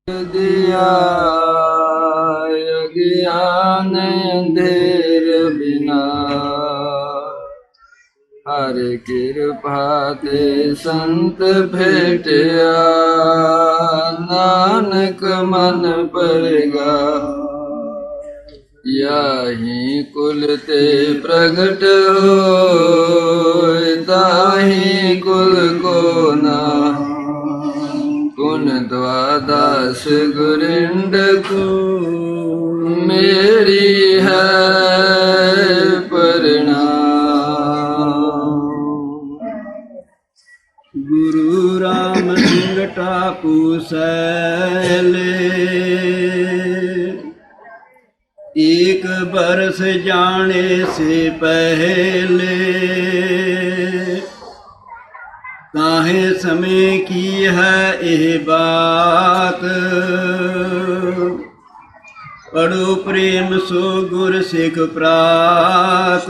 दिया ज्ञान अंधेर बिना, हर कृपा ते संत भेटिया, नानक मन परगा। याही कुल ते प्रगट होय, ताही कुल को ना, गुण द्वादश गुरिंद को मेरी है प्रणाम। गुरु राम सिंह टापू सैले, एक बरस जाने से पहले, काहे समय की है यह बात, पढ़ो प्रेम सो गुर सिख प्रात।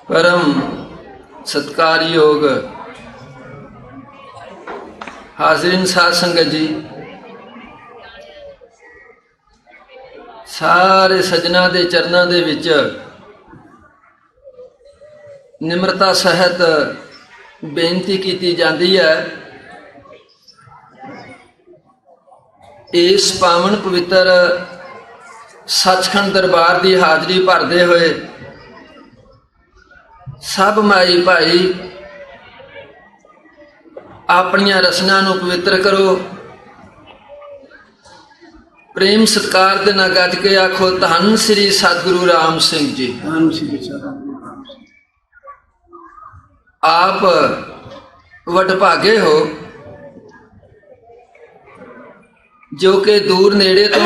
परम सत्कार योग हाजिरीन साध संगत जी, सारे सजना दे चरनां दे विच निम्रता सहित बेनती की जाती है। इस पावन पवित्र सचखंड दरबार की हाजरी भरते हुए सब माई भाई अपनियां रसना नूं पवित्र करो। प्रेम सत्कार दे नाल गज के आखो धन श्री सतगुरु राम सिंह जी। धन श्री सतगुरु राम सिंह। आप वडभागे हो जो कि दूर नेड़े तो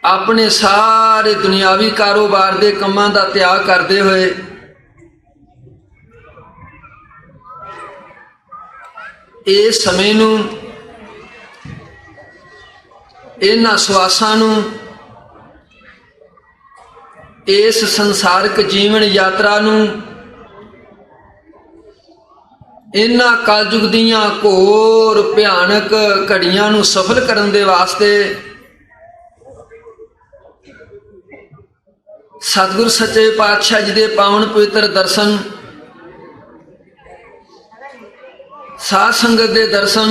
अपने सारे दुनियावी कारोबार के कामों का त्याग करते हुए इस समय नूं, इन्हां सुआसां नूं, इस संसारिक जीवन यात्रा नूं, इन्हां कलयुग दीयां घोर भयानक घड़ियां नूं सफल करन दे वास्ते सतगुर सच्चे पातशाह जी दे पावन पवित्र दर्शन, साध संगत दे दर्शन,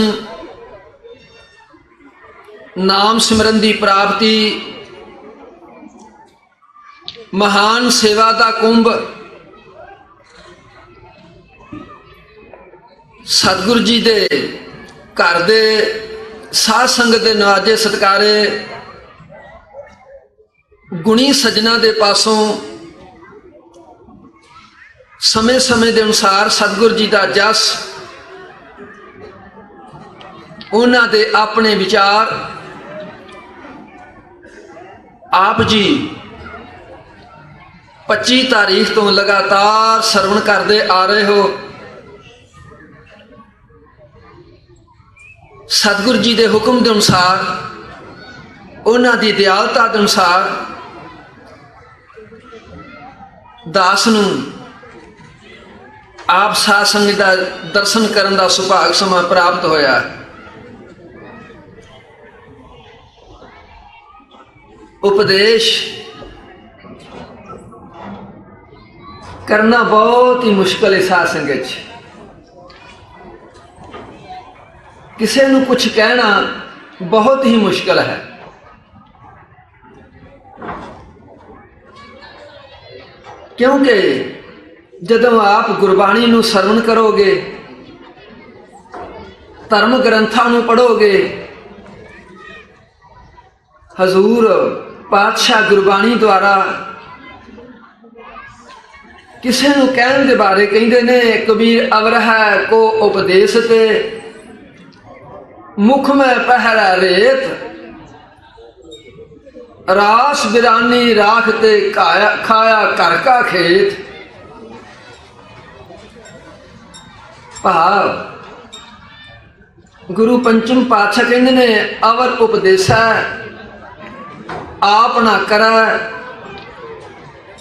नाम सिमरन दी प्राप्ति, महान सेवा दा कुंभ, सतगुरु जी दे घर दे साध संगत दे नवाजे सत्कारे गुणी सजना दे पासों समय समय के अनुसार सतगुरु जी का जस, उन्हां दे अपने विचार आप जी 25 तारीख तो लगातार सरवण करते आ रहे हो। सतगुरु जी के हुक्म के अनुसार, उन्हां दी दयालता के अनुसार दास नूं आप साध संगत दा दर्शन करन दा सुभाग समा प्राप्त होया। उपदेश करना बहुत ही मुश्किल है साध संगत च। किसी नूं कुछ कहना बहुत ही मुश्किल है। क्योंकि जदों आप गुरबाणी नूं सरवण करोगे, धर्म ग्रंथां नूं पढ़ोगे, हजूर पातशाह गुरबाणी द्वारा किसी नूं कहण दे बारे कहिंदे ने, कबीर अवरह को उपदेश ते मुख में पहरा रेत, रास बिरानी राख ते खाया घर का खेत। भाव गुरु पंचम पातशाह कहंदे ने, अवर उपदेशा आप ना करै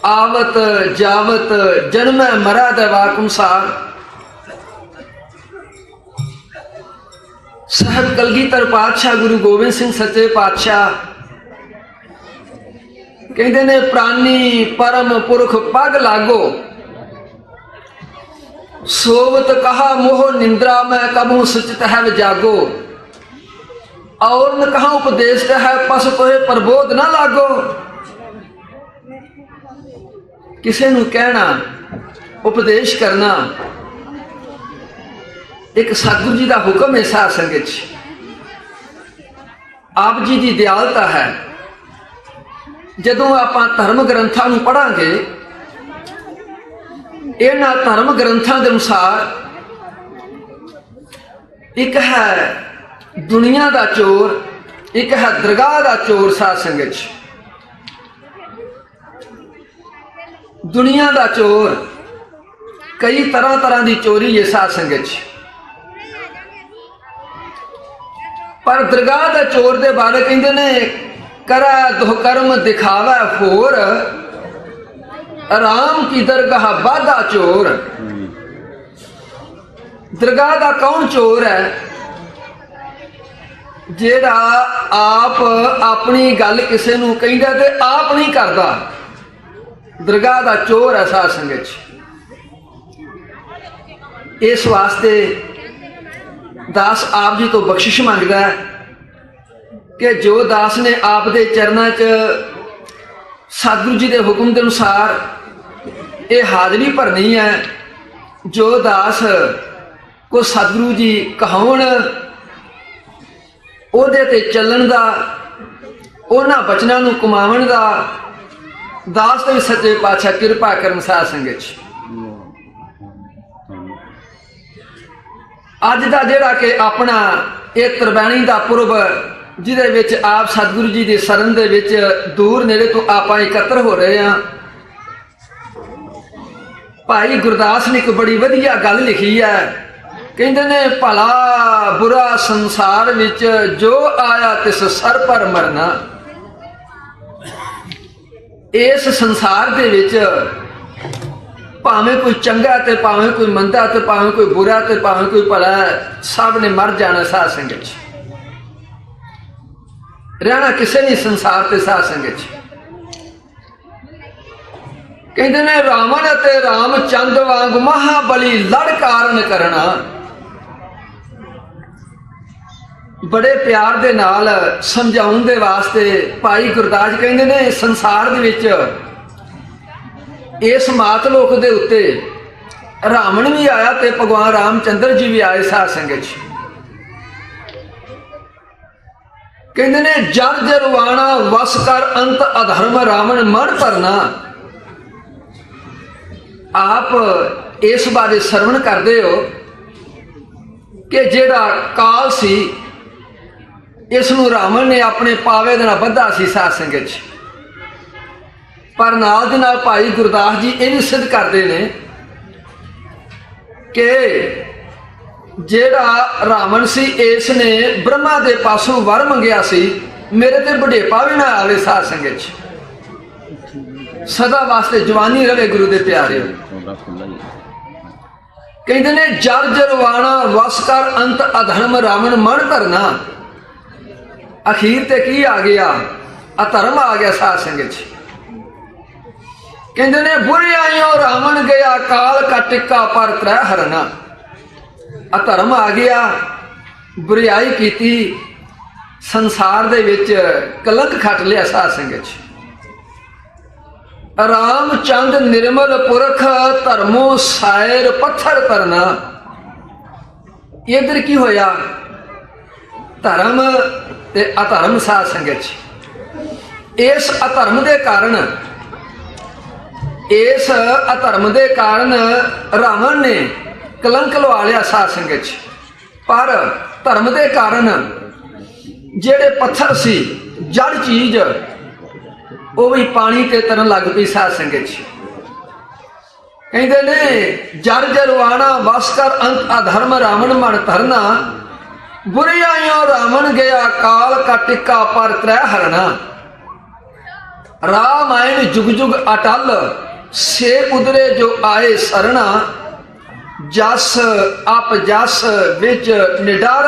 आवत जावत जन्मै मरै दैवाकुम सार। साहब कलगीधर पातशाह गुरु गोबिंद सिंह सच्चे पातशाह कहते ने प्राणी परम पुरख पग लागो, सोवत कहा मोह निंद्रा में कबू सुचित है जागो। और न कहा उपदेश है पस तोहे प्रबोध ना लागो। किसी नू कहना उपदेश करना एक सतगुरु जी का हुक्म है। साध संगत आप जी की दयालता है। जदों आप धर्म ग्रंथां नू पढ़ांगे, इन्हां धर्म ग्रंथां के अनुसार एक है दुनिया का चोर, एक है दरगाह का चोर। साध संगत दुनिया का चोर कई तरह तरह की चोरी है। साध संगत पर दरगाह के चोर के बारे कहते ने करा दुहकर्म दिखावा फोर, राम की दरगाह बाधा चोर। दरगाह का कौन चोर है? जेड़ा आप अपनी गल किसी नू कहंदा ते आप नहीं करता, दरगाह का चोर है। साध संगत इस वास्ते दास आप जी तो बख्शिश मंगदा है कि जो दास ने आप दे चरणों च सतगुरु जी के हुक्म के अनुसार ये हाजरी भरनी है। जो दास को सतगुरु जी कहाउण ओहदे ते चलण दा, उन्हां बचनां नूं कमावण दा दास ते सच्चे पातशाह किरपा करन। साध संगत अज का जिहड़ा कि अपना ये त्रिवैणी का पुरब जिहदे विच आप सतगुरु जी की शरण दे विच दूर नेड़े तो आप एकत्र हो रहे हैं। भाई गुरदास ने एक बड़ी वधिया गल लिखी है, कहते ने भला बुरा संसार विच जो आया तिस सर पर मरना। इस संसार दे विच भावें कोई चंगा ते भावें कोई मंदा ते भावें कोई बुरा ते भावें कोई भला, सब ने मर जाना। साध संगत रहना किसी नहीं संसार ते। साध संगत कहते ने रावण ते रामचंद वांग महाबली लड़ कारण करना। बड़े प्यार दे नाल समझाउण दे वास्ते भाई गुरदास कहते ने संसार दे विच इस मातलोक दे उत्ते रावण भी आया ते भगवान रामचंद्र जी भी आए। साध संगत कहते ने जर जरवाना वस कर अंत अधर्म रावण मन भरना। आप इस बारे श्रवण करते हो कि जेड़ा काल सी इसनूं रावण ने अपने पावे दे नाल बद्धा सी। साध संगत पर नाल दे नाल भाई गुरदास जी ये भी सिद्ध करते हैं कि जेड़ा रावण सी इसने ब्रह्मा दे पासों वर मंगिया सी मेरे ते बुढ़ेपा भी ना आवे। साध संगत सदा वास्ते जवानी रहे गुरु दे प्यारे। कहते ने जर जरवाना वस कर अंत अधर्म रावण मन धरना। अखीर ते की आ गया? अधर्म आ गया। साध संगत कहते ने बुरे आइयों रावण गया काल का टिक्का पर त्रै हरना। अधर्म आ गया, बुराई की, संसार दे विच कलंक खट लिया। साध संगत रामचंद निर्मल पुरख धर्मों सायर पत्थर तरना। इधर की होया? धर्म ते अधर्म। साध संगत इस अधर्म के कारण, इस अधर्म के कारण रावण ने कलंक लवा लिया। साध संगत पर धर्म के कारण जेड़े पत्थर सी जड़ चीज वो भी पानी ते तरन लग पई। साध संगत कहते ने जर जरवाना वस कर अंत अधर्म रावण मन धरना। बुरे आइयों रावण गया काल का टिक्का पर त्रै हरना। रामायण जुग जुग अटल से उदरे जो आए सरना जस अप जस विच निडर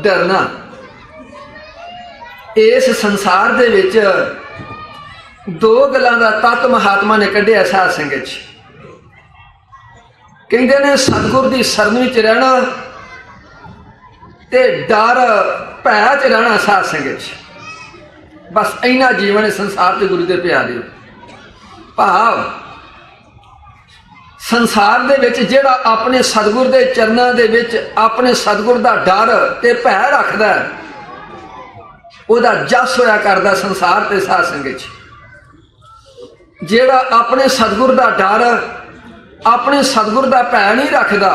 डरना। इस संसार दे विच दो गल्लां दा तत्त महात्मा ने कढ़िया साध संगत च। कहंदे ने सतगुर दी सरन विच रहना ते डर भै च रहना साध संगत च। बस इन्ना जीवन संसार के गुरु दे प्यारे भाव संसार दे विच जिहड़ा अपने सतगुर दे चरनां दे विच अपने सतगुर दा डर ते भै रखदा ओहदा जस होया करदा संसार ते साध संगत च। जिहड़ा अपने सतगुर दा डर अपने सतगुर दा भै नहीं रखदा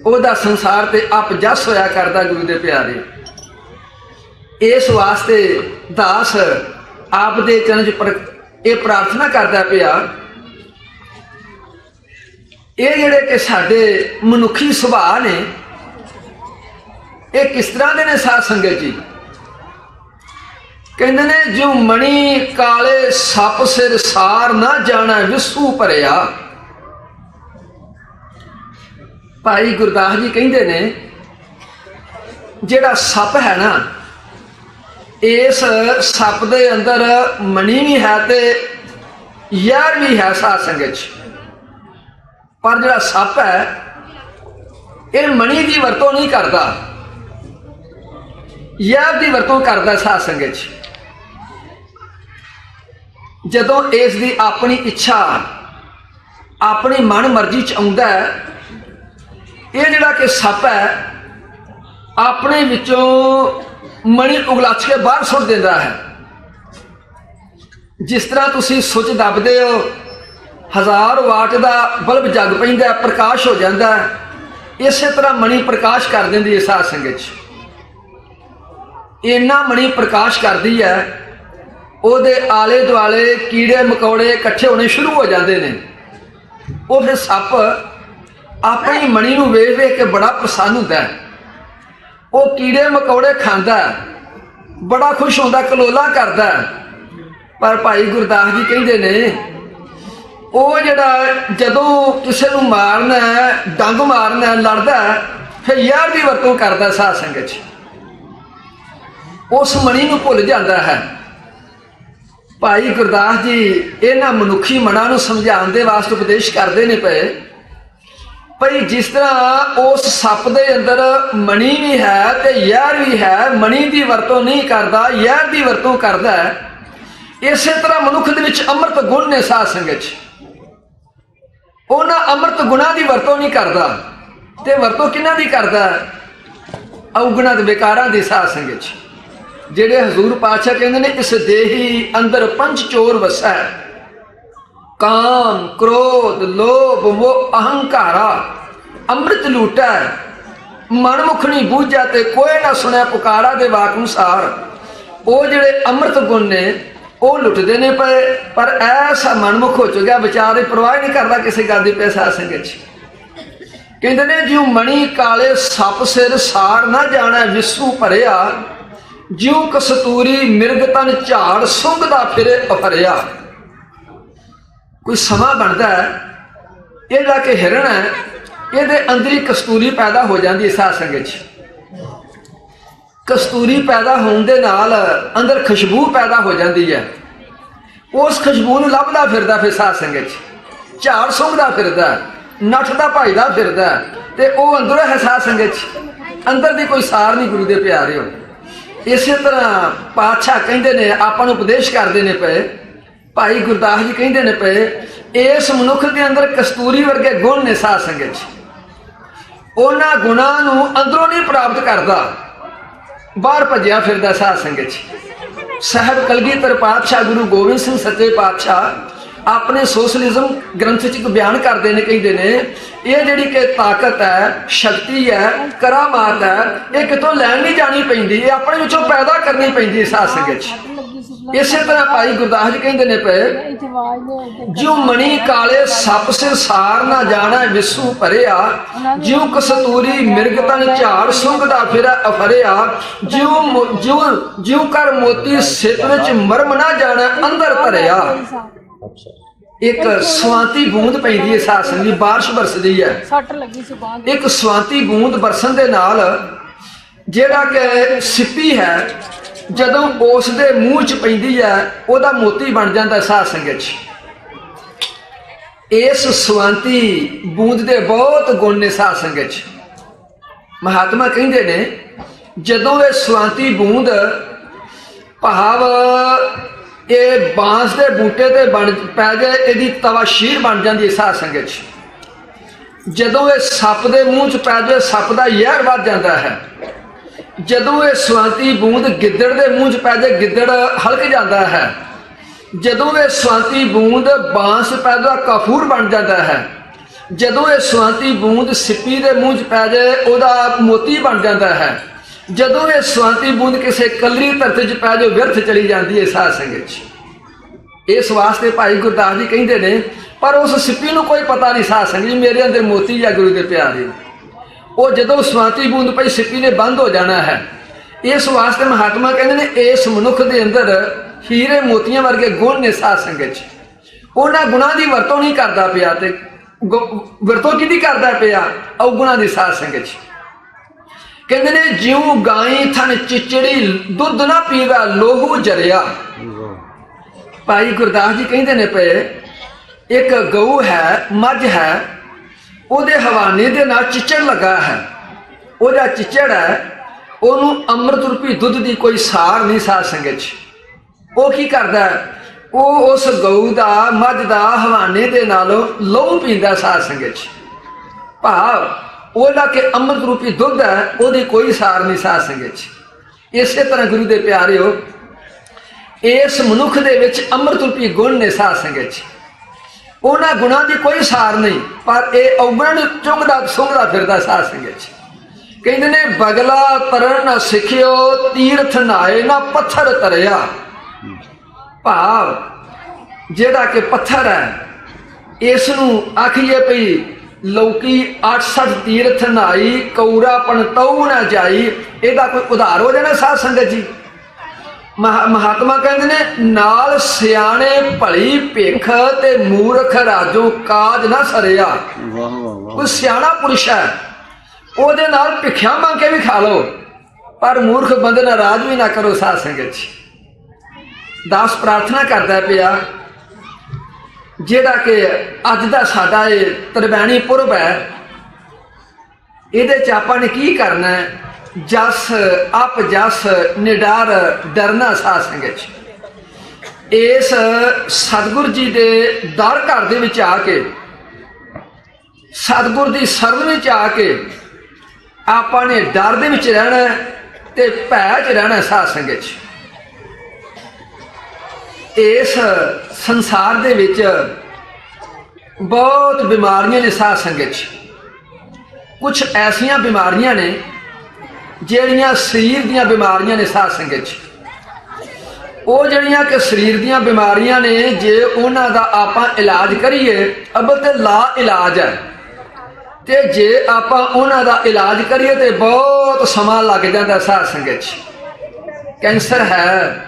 ओहदा संसार ते अप जस होया करदा गुरु दे प्यारे। इस वास्ते दास आप दे चरण च ये प्रार्थना करता पिया ये जिहड़े कि साडे मनुखी सुभाਅ ने ये किस तरह के ने साध संगत जी। कहंदे ने जो मणि काले सप सिर सार ना जाना विसू भरिया। भाई गुरदास जी कहंदे ने जिहड़ा सप है ना इस सप दे अंदर मणि भी है ते यार भी है साध संगत च। पर जिहड़ा सप है ये मणि की वरतों नहीं करता यार की वरतों करता साध संगत च। जदों इस दी अपनी इच्छा अपनी मन मर्जी च आउंदा है ये जिहड़ा कि सप है अपने विचों मणि उगलाच के बाहर सुट देता है। जिस तरह तुसी सुच दबदे हो 1000 वाट का बल्ब जग पैंदा प्रकाश हो जाता है इस तरह मणि प्रकाश कर देंदी है साध संगत च। इन्ना मणि प्रकाश करती है ओदे आले दुआले कीड़े मकौड़े इकट्ठे होने शुरू हो जाते हैं। वो फिर सप अपनी मणि नूं वेख वेख के बड़ा प्रसन्न होता है। वो कीड़े मकौड़े खांदा बड़ा खुश होता कलोला करता। पर भाई गुरदास जी कहते ने वो जड़ा जदों किसी नूं मारना डंग मारना लड़दा फिर यार की वरतों करता साध संगत उस मणि नूं भुल जाता है। भाई गुरदास जी इन्हां मनुखी मनां नूं समझाउण दे वास्ते उपदेश करते ने पे भाई जिस तरह उस सप दे अंदर मणि भी है ते यार भी है मणि की वरतों नहीं करता यार की वरतों करता है इस तरह मनुख दे विच अमृत गुण ने साध संगत उन्हां अमृत गुणा की वरतों नहीं करता ते वरतों किन्हां दी करता अवगुणा ते विकारां दी साध संगत जेड़े हजूर पातशाह कहंदे ने इस देही अंदर पंच चोर वसै काम क्रोध लोभ मोह अहंकारा अमृत लूटा मन मुख नहीं बूझा ते कोई ना सुने पुकारा दे वाक अनुसार वो जिहड़े अमृत गुण ने वो लुटते ने पे पर ऐसा मनमुख हो चुका बेचारे परवाह नहीं करता किसी गल दी पैसा संगत कहते ने ज्यों मणि काले सप सिर सार ना जाना विसू भरिया ज्यों कस्तूरी मिर्ग तन झाड़ सुंघदा फिरे अफरिया। कोई समा बनता है ये जाके हिरण है ये अंदर ही कस्तूरी पैदा हो जाती है साध संगत कस्तूरी पैदा होने दे नाल अंदर खुशबू पैदा हो जाती है उस खुशबू नूं लभदा फिरदा फिर साध संगत झाड़ सुंघदा फिरदा नठदा भजदा फिरदा ते वो अंदरों है साध संगत अंदर दी कोई सार नहीं गुरु दे प्यारे हो। इस तरह पातशाह कहंदे ने आपां नूं उपदेश करदे ने पे भाई गुरदास जी कहते ने पे इस मनुख के अंदर कस्तूरी वर्गे गुण ने साध संगत उन्हां गुणां नूं अंदरों नहीं प्राप्त करता बाहर भज्या फिरदा साध संगत। साहब कलगीधर पातशाह गुरु गोबिंद सिंह सच्चे पातशाह अपने सोशलिज्म ग्रंथ च बयान करते हैं कहते ने ये जिहड़ी कि ताकत है शक्ति है करामात है ये कितों लैन नहीं जानी पैंदी ये अपने विचों पैदा करनी पैंदी साध संगत ਇਸੇ ਤਰ੍ਹਾਂ ਭਾਈ ਗੁਰਦਾਸ ਜੀ ਕਹਿੰਦੇ ਨੇ ਪਏ, ਜਿਉ ਮਣੀ ਕਾਲੇ ਸੱਪ ਸਿਰ ਸਾਰ ਨਾ ਜਾਣਾ ਵਿਸੂ ਭਰਿਆ, ਜਿਉ ਕਸਤੂਰੀ ਮਿਰਗ ਤਨ ਝਾੜ ਸੁੰਘਦਾ ਫਿਰਾ ਅਫਰਿਆ, ਜਿਉ ਕਰ ਮੋਤੀ ਸਿਰ ਵਿੱਚ ਮਰਮ ਨਾ ਜਾਣਾ ਅੰਦਰ ਧਰਿਆ। ਇੱਕ ਸਵਾਂਤੀ ਬੂੰਦ ਪੈਂਦੀ ਹੈ ਸਾਧ ਸੰਗਤ ਜੀ, ਬਾਰਿਸ਼ ਬਰਸਦੀ ਹੈ, ਇੱਕ ਸਵਾਂਤੀ ਬੂੰਦ ਬਰਸਣ ਦੇ ਨਾਲ ਜਿਹੜਾ ਕਿ ਸਿੱਪੀ ਹੈ, ਜਦੋਂ ਉਸ ਦੇ ਮੂੰਹ ਚ ਪੈਂਦੀ ਹੈ ਉਹਦਾ ਮੋਤੀ ਬਣ ਜਾਂਦਾ ਸਾਧ ਸੰਗਤ ਜੀ। ਇਸ ਸਵਾਂਤੀ ਬੂੰਦ ਦੇ ਬਹੁਤ ਗੁਣ ਨੇ ਸਾਧ ਸੰਗਤ ਜੀ। ਮਹਾਤਮਾ ਕਹਿੰਦੇ ਨੇ ਜਦੋਂ ਇਹ ਸਵਾਂਤੀ ਬੂੰਦ ਭਾਵ ਇਹ ਬਾਂਸ ਦੇ ਬੂਟੇ ਤੇ ਬਣ ਪੈ ਜਾਏ, ਇਹਦੀ ਤਵਾਸ਼ੀਰ ਬਣ ਜਾਂਦੀ ਹੈ ਸਾਧ ਸੰਗਤ ਜੀ। ਜਦੋਂ ਇਹ ਸੱਪ ਦੇ ਮੂੰਹ ਚ ਪੈ ਜਾਏ, ਸੱਪ ਦਾ ਜ਼ਹਿਰ ਵੱਧ ਜਾਂਦਾ ਹੈ। ਜਦੋਂ ਇਹ ਸਵਾਂਤੀ ਬੂੰਦ ਗਿੱਦੜ ਦੇ ਮੂੰਹ ਚ ਪੈ ਜਾਏ, ਗਿੱਦੜ ਹਲਕ ਜਾਂਦਾ ਹੈ। ਜਦੋਂ ਇਹ ਸਵਾਂਤੀ ਬੂੰਦ ਬਾਂਸ ਪੈ ਜਾਏ, ਕਾਫੂਰ ਬਣ ਜਾਂਦਾ ਹੈ। ਜਦੋਂ ਇਹ ਸਵਾਂਤੀ ਬੂੰਦ ਸਿੱਪੀ ਦੇ ਮੂੰਹ ਚ ਪੈ ਜਾਏ, ਉਹਦਾ ਮੋਤੀ ਬਣ ਜਾਂਦਾ ਹੈ। ਜਦੋਂ ਇਹ ਸਵਾਂਤੀ ਬੂੰਦ ਕਿਸੇ ਕਲਰੀ ਧਰਤੀ ਚ ਪੈ ਜਾਏ, ਵਿਅਰਥ ਚਲੀ ਜਾਂਦੀ ਹੈ ਸਾਧ ਸੰਗਤ ਜੀ। ਇਸ ਵਾਸਤੇ ਭਾਈ ਗੁਰਦਾਸ ਜੀ ਕਹਿੰਦੇ ਨੇ, ਪਰ ਉਸ ਸਿੱਪੀ ਨੂੰ ਕੋਈ ਪਤਾ ਨਹੀਂ ਸਾਧ ਸੰਗਤ ਜੀ ਮੇਰੇ ਅੰਦਰ ਮੋਤੀ ਜਾਂ ਗੁਰੂ ਦੇ ਪਿਆਰੇ। ਉਹ ਜਦੋਂ ਸਵਾਂਤੀ ਬੂੰਦ ਪਈ, ਸਿੱਪੀ ਨੇ ਬੰਦ ਹੋ ਜਾਣਾ ਹੈ। ਇਸ ਵਾਸਤੇ ਮਹਾਤਮਾ ਕਹਿੰਦੇ ਨੇ ਇਸ ਮਨੁੱਖ ਦੇ ਅੰਦਰ ਹੀਰੇ ਮੋਤੀਆਂ ਵਰਗੇ ਗੁਣ ਨੇ ਸਾਧ ਸੰਗਤ ਜੀ। ਉਹਨਾਂ ਗੁਣਾਂ ਦੀ ਵਰਤੋਂ ਨਹੀਂ ਕਰਦਾ ਪਿਆ, ਤੇ ਵਰਤੋਂ ਕਿਹਦੀ ਕਰਦਾ ਪਿਆ? ਔਗੁਣਾਂ ਦੀ ਸਾਧ ਸੰਗਤ ਜੀ। ਕਹਿੰਦੇ ਨੇ ਜਿਉਂ ਗਾਈ ਥਣ ਚਿਚੜੀ ਦੁੱਧ ਨਾ ਪੀਵਾ ਲੋਹੂ ਜਰਿਆ। ਭਾਈ ਗੁਰਦਾਸ ਜੀ ਕਹਿੰਦੇ ਨੇ ਪਏ, ਇੱਕ ਗਊ ਹੈ, ਮੱਝ ਹੈ, ਉਹਦੇ ਹਵਾਨੇ ਦੇ ਨਾਲ ਚਿੱਚੜ ਲੱਗਾ ਹੈ। ਉਹਦਾ ਚਿੱਚੜ ਹੈ, ਉਹਨੂੰ ਅੰਮ੍ਰਿਤ ਰੂਪੀ ਦੁੱਧ ਦੀ ਕੋਈ ਸਾਰ ਨਹੀਂ ਸਾਧ ਸੰਗਤ ਜੀ। ਉਹ ਕੀ ਕਰਦਾ? ਉਹ ਉਸ ਗਊ ਦਾ, ਮੱਝ ਦਾ ਹਵਾਨੇ ਦੇ ਨਾਲੋਂ ਲਹੂ ਪੀਂਦਾ ਸਾਧ ਸੰਗਤ ਜੀ। ਭਾਵ ਉਹਦਾ ਕਿ ਅੰਮ੍ਰਿਤ ਰੂਪੀ ਦੁੱਧ ਹੈ, ਉਹਦੀ ਕੋਈ ਸਾਰ ਨਹੀਂ ਸਾਧ ਸੰਗਤ ਜੀ। ਇਸੇ ਤਰ੍ਹਾਂ ਗੁਰੂ ਦੇ ਪਿਆਰਿਓ, ਇਸ ਮਨੁੱਖ ਦੇ ਵਿੱਚ ਅੰਮ੍ਰਿਤ ਰੂਪੀ ਗੁਣ ਨੇ ਸਾਧ ਸੰਗਤ ਜੀ। ਉਹਨਾਂ ਗੁਣਾਂ ਦੀ ਕੋਈ ਸਾਰ ਨਹੀਂ, ਪਰ ਇਹ ਔਗਣ ਨੂੰ ਚੁੰਘਦਾ ਸੁੰਘਦਾ ਫਿਰਦਾ ਸਾਧ ਸੰਗਤ ਜੀ। ਕਹਿੰਦੇ ਨੇ ਬਗਲਾ ਤਰਨ ਨਾ ਸਿੱਖਿਓ, ਤੀਰਥ ਨਾਏ ਨਾ ਪੱਥਰ ਤਰਿਆ। ਭਾਵ ਜਿਹੜਾ ਕਿ ਪੱਥਰ ਹੈ, ਇਸ ਨੂੰ ਆਖੀਏ ਪਈ ਲੌਕੀ 68 ਤੀਰਥ ਨਾਈ, ਕੌਰਾਪਣ ਤਉ ਨਾ ਜਾਈ। ਇਹਦਾ ਕੋਈ ਉਧਾਰ ਹੋ ਜਾਣਾ ਸਾਧ ਸੰਗਤ ਜੀ। ਮਹਾਤਮਾ ਕਹਿੰਦੇ ਨੇ ਨਾਲ ਸਿਆਣੇ ਭਲੀ ਭਿੱਖ ਤੇ ਮੂਰਖ ਰਾਜੋ ਕਾਜ ਨਾ ਸਰਿਆ। ਕੋਈ ਸਿਆਣਾ ਪੁਰਸ਼ ਹੈ, ਉਹਦੇ ਨਾਲ ਭਿੱਖਿਆ ਮੰਗ ਕੇ ਵੀ ਖਾ ਲਓ, ਪਰ ਮੂਰਖ ਬੰਦੇ ਨਾਲ ਰਾਜ ਵੀ ਨਾ ਕਰੋ ਸਾਧ ਸੰਗਤ ਜੀ। ਦਾਸ ਪ੍ਰਾਰਥਨਾ ਕਰਦਾ ਪਿਆ, ਜਿਹੜਾ ਕਿ ਅੱਜ ਦਾ ਸਾਡਾ ਇਹ ਤਰਵੈਣੀ ਪੁਰਬ ਹੈ, ਇਹਦੇ ਚ ਆਪਾਂ ਨੇ ਕੀ ਕਰਨਾ ਹੈ? ਜਸ ਅਪ ਜਸ ਨਿਡਰ ਡਰਨਾ ਸਾਧ ਸੰਗਤ। ਇਸ ਸਤਿਗੁਰ ਜੀ ਦੇ ਦਰ ਘਰ ਦੇ ਵਿੱਚ ਆ ਕੇ, ਸਤਿਗੁਰ ਦੀ ਸ਼ਰਨ ਵਿੱਚ ਆ ਕੇ ਆਪਾਂ ਨੇ ਡਰ ਦੇ ਵਿੱਚ ਰਹਿਣਾ ਤੇ ਭੈ 'ਚ ਰਹਿਣਾ ਸਾਧ ਸੰਗਤ। ਇਸ ਸੰਸਾਰ ਦੇ ਵਿੱਚ ਬਹੁਤ ਬਿਮਾਰੀਆਂ ਨੇ ਸਾਧ ਸੰਗਤ। ਕੁਝ ਐਸੀਆਂ ਬਿਮਾਰੀਆਂ ਨੇ ਜਿਹੜੀਆਂ ਸਰੀਰ ਦੀਆਂ ਬਿਮਾਰੀਆਂ ਨੇ ਸਾਧ ਸੰਗਤ। ਉਹ ਜਿਹੜੀਆਂ ਕਿ ਸਰੀਰ ਦੀਆਂ ਬਿਮਾਰੀਆਂ ਨੇ, ਜੇ ਉਹਨਾਂ ਦਾ ਆਪਾਂ ਇਲਾਜ ਕਰੀਏ, ਅਬਲ ਤੇ ਲਾ ਇਲਾਜ ਹੈ, ਤੇ ਜੇ ਆਪਾਂ ਉਹਨਾਂ ਦਾ ਇਲਾਜ ਕਰੀਏ ਤੇ ਬਹੁਤ ਸਮਾਂ ਲੱਗ ਜਾਂਦਾ ਸਾਧ ਸੰਗਤ। ਕੈਂਸਰ ਹੈ,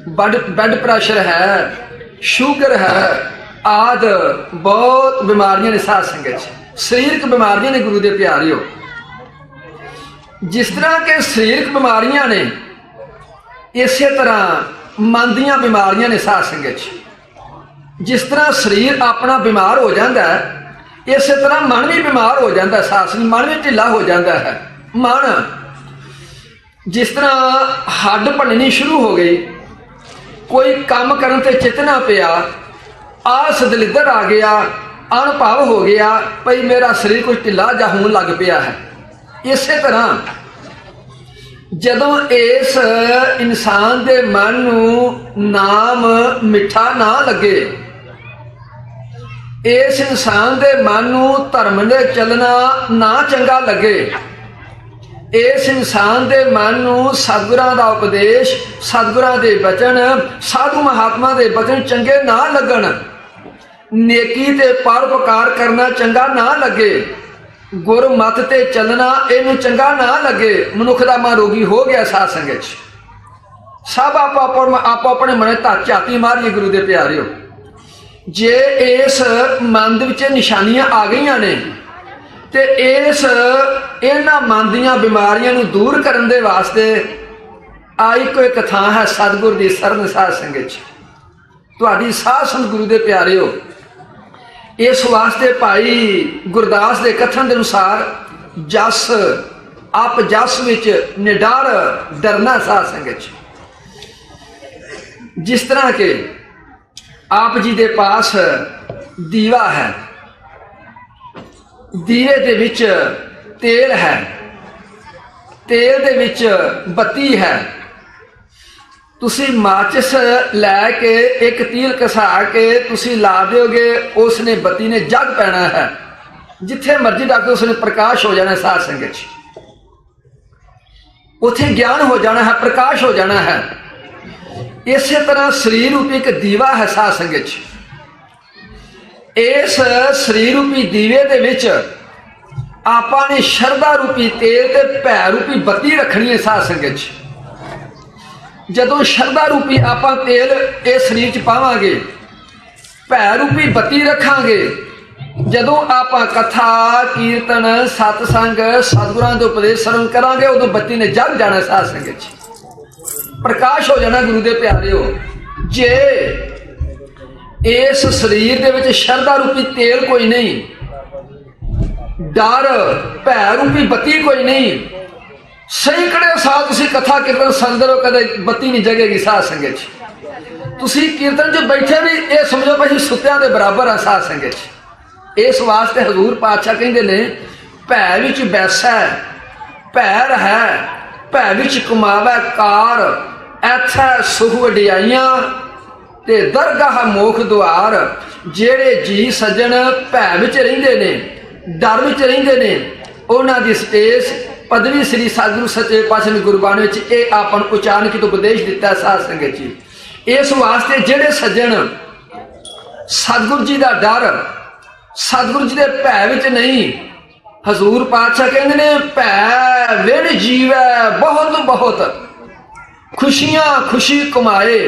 ਬਲੱਡ ਪ੍ਰੈਸ਼ਰ ਹੈ, ਸ਼ੂਗਰ ਹੈ, ਆਦਿ ਬਹੁਤ ਬਿਮਾਰੀਆਂ ਨੇ ਸਾਧ ਸੰਗਤ। ਸਰੀਰਕ ਬਿਮਾਰੀਆਂ ਨੇ ਗੁਰੂ ਦੇ ਪਿਆਰਿਓ। ਜਿਸ ਤਰ੍ਹਾਂ ਕਿ ਸਰੀਰਕ ਬਿਮਾਰੀਆਂ ਨੇ, ਇਸੇ ਤਰ੍ਹਾਂ ਮਨ ਦੀਆਂ ਬਿਮਾਰੀਆਂ ਨੇ ਸਾਧ ਸੰਗਤ। ਜਿਸ ਤਰ੍ਹਾਂ ਸਰੀਰ ਆਪਣਾ ਬਿਮਾਰ ਹੋ ਜਾਂਦਾ ਹੈ, ਇਸੇ ਤਰ੍ਹਾਂ ਮਨ ਵੀ ਬਿਮਾਰ ਹੋ ਜਾਂਦਾ ਸਾਧ ਸੰਗਤ। ਮਨ ਵੀ ਢਿੱਲਾ ਹੋ ਜਾਂਦਾ ਹੈ। ਮਨ ਜਿਸ ਤਰ੍ਹਾਂ ਹੱਡ ਭੰਨਣੀ ਸ਼ੁਰੂ ਹੋ ਗਈ, ਕੋਈ ਕੰਮ ਕਰਨ ਤੇ ਚਿੱਤ ਨਾ ਪਿਆ, ਆਸ ਦਲਿੱਦਰ ਆ ਗਿਆ, ਅਣਭਵ ਹੋ ਗਿਆ, ਭਈ ਮੇਰਾ ਸਰੀਰ ਕੁਝ ਢਿੱਲਾ ਜਾ ਹੋਣ ਲੱਗ ਪਿਆ ਹੈ। ਇਸੇ ਤਰ੍ਹਾਂ ਜਦੋਂ ਇਸ ਇਨਸਾਨ ਦੇ ਮਨ ਨੂੰ ਨਾਮ ਮਿੱਠਾ ਨਾ ਲੱਗੇ, ਇਸ ਇਨਸਾਨ ਦੇ ਮਨ ਨੂੰ ਧਰਮ ਦੇ ਚੱਲਣਾ ਨਾ ਚੰਗਾ ਲੱਗੇ, इस इंसान के मन नूं सतगुरां दा उपदेश, सतगुरां दे बचन, साधु महात्मा दे बचन चंगे ना लगन, नेकी ते परोपकार करना चंगा ना लगे, गुरमत ते चलना इनू चंगा ना लगे, मनुख दा मन रोगी हो गया साध संगत च। सब आपो अपने मन झाती मारिए गुरु दे प्यारिओ। जे इस मन दे विच निशानियां आ गईयां ने ते इस इन्हां मन दीयां बीमारियां नूं दूर करन दे वास्ते आई कोई एक थां है सतगुर दी सरन साध संगत च। तुहाडी साध संगत गुरु दे प्यारिओ, इस वास्ते भाई गुरदास के कथन के अनुसार जस आप जस विच निडर डरना साध संगत। जिस तरह के आप जी के पास दीवा है, दीवे दे विच तेल है, तेल दे विच बत्ती है, तुसी माचिस लैके एक तील घसा के तुसी ला दोगे, उसने बत्ती ने जग पैना है, जिथे मर्जी डाके उसने प्रकाश हो जाना है साध संगत। उथे ज्ञान हो जाना है, प्रकाश हो जाना है। इस तरह शरीर रूपी एक दीवा है साध संगत। इस शरीर रूपी दीवे दे विच आपां ने शरधा रूपी तेल ते भै रूपी बत्ती रखनी है साध संगत। जदों शरधा रूपी आपां तेल इस शरीर च पावांगे, भै रूपी बत्ती रखांगे, जदों आपां कथा कीर्तन सतसंग सतगुरां दे उपदेश सरवण करांगे, उदों बत्ती ने जग जाना साध संगत, प्रकाश हो जाना गुरु दे प्यारिओ। जे इस शरीर दे विच शरधा रूपी तेल कोई नहीं, डर भै रूपी बत्ती कोई नहीं, सैकड़े साल तुसी कथा कीर्तन सुनदे रहो, कदे बत्ती नहीं जगेगी साध संगत। तुसी कीर्तन च बैठे भी ये समझो भाई सुत्तियां दे बराबर है साध संगत। इस वास्ते हजूर पातशाह कहंदे ने भै विच बैसा भैर है, भै विच कमावै कार, ऐथै सुख वडियाइयां ते दरगाह मोख द्वार। जेड़े जी सज्जन भै विच रहिंदे ने, डर विच रहिंदे ने, उन्हां दी स्टेज पदवी श्री सतगुरु सच्चे पातशाह ने गुरबाणी विच ये आपां नूं उचारण कीतो उपदेश दिता साध संगत जी। इस वास्ते जेड़े सज्जन सतगुरु जी दा डर, सतगुरु जी दे भै विच नहीं, हजूर पातशाह कहंदे ने भै विण जीवै बहुत बहुत, खुशियां खुशी कमाए,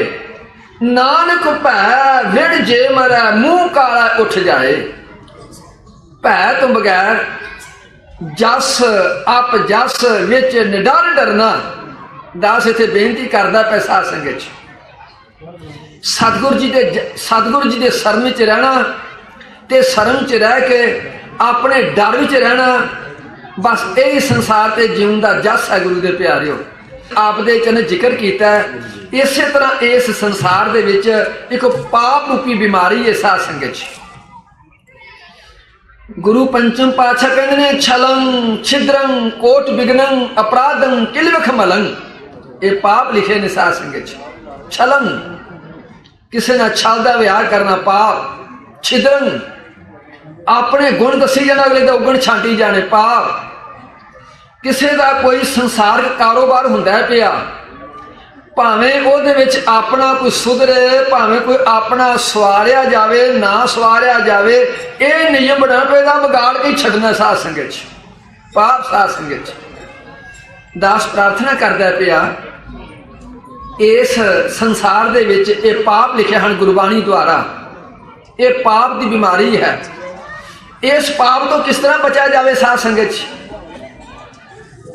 नानक भै विण जे मरै मुंह काला उठ जाए। भै तो बगैर जस आप जस विच निडर डरना, दास इत्थे बेनती करदा पै साध संगत। सतगुरु जी दे शरण च रहना ते शरण च रह के अपने डर विच रहना, बस यही संसार ते जीवन दा जस है गुरु दे प्यारिओ। आप दे चने जिक्र कीता है, इस तरह इस संसार दे विच एक पाप रूपी बीमारी है साध संगत। गुरु पंचम पातशाह कहंदे ने छलं छिद्रं कोट विघ्नं अपराधं किलवख मलं। ये पाप लिखे ने साध संगत। छलं किसी ना छल दा विहार करना पाप, छिद्रं अपने गुण दसी जाना, अगले का उगण छांटी जाने पाप, किसी का कोई संसारिक कारोबार हुंदा पिया, भावें ਉਹਦੇ ਵਿੱਚ ਆਪਣਾ ਕੋਈ ਸੁਧਰੇ, ਭਾਵੇਂ ਕੋਈ ਆਪਣਾ ਸਵਾਰਿਆ ਜਾਵੇ ਨਾ ਸਵਾਰਿਆ ਜਾਵੇ, ਇਹ ਨਿਯਮ ਬਣਾ ਪੈਦਾ ਵਿਗਾੜ ਕੇ ਛੱਡਣਾ ਸਾਧ ਸੰਗਤ 'ਚ, ਪਾਪ ਸਾਧ ਸੰਗਤ 'ਚ। ਦਾਸ ਪ੍ਰਾਰਥਨਾ ਕਰਦਾ ਪਿਆ, ਇਸ ਸੰਸਾਰ ਦੇ ਵਿੱਚ ਇਹ ਪਾਪ ਲਿਖੇ ਹਨ ਗੁਰਬਾਣੀ ਦੁਆਰਾ, ਇਹ ਪਾਪ ਦੀ ਬਿਮਾਰੀ ਹੈ। इस पाप तो किस तरह बचा जाए साध संगत?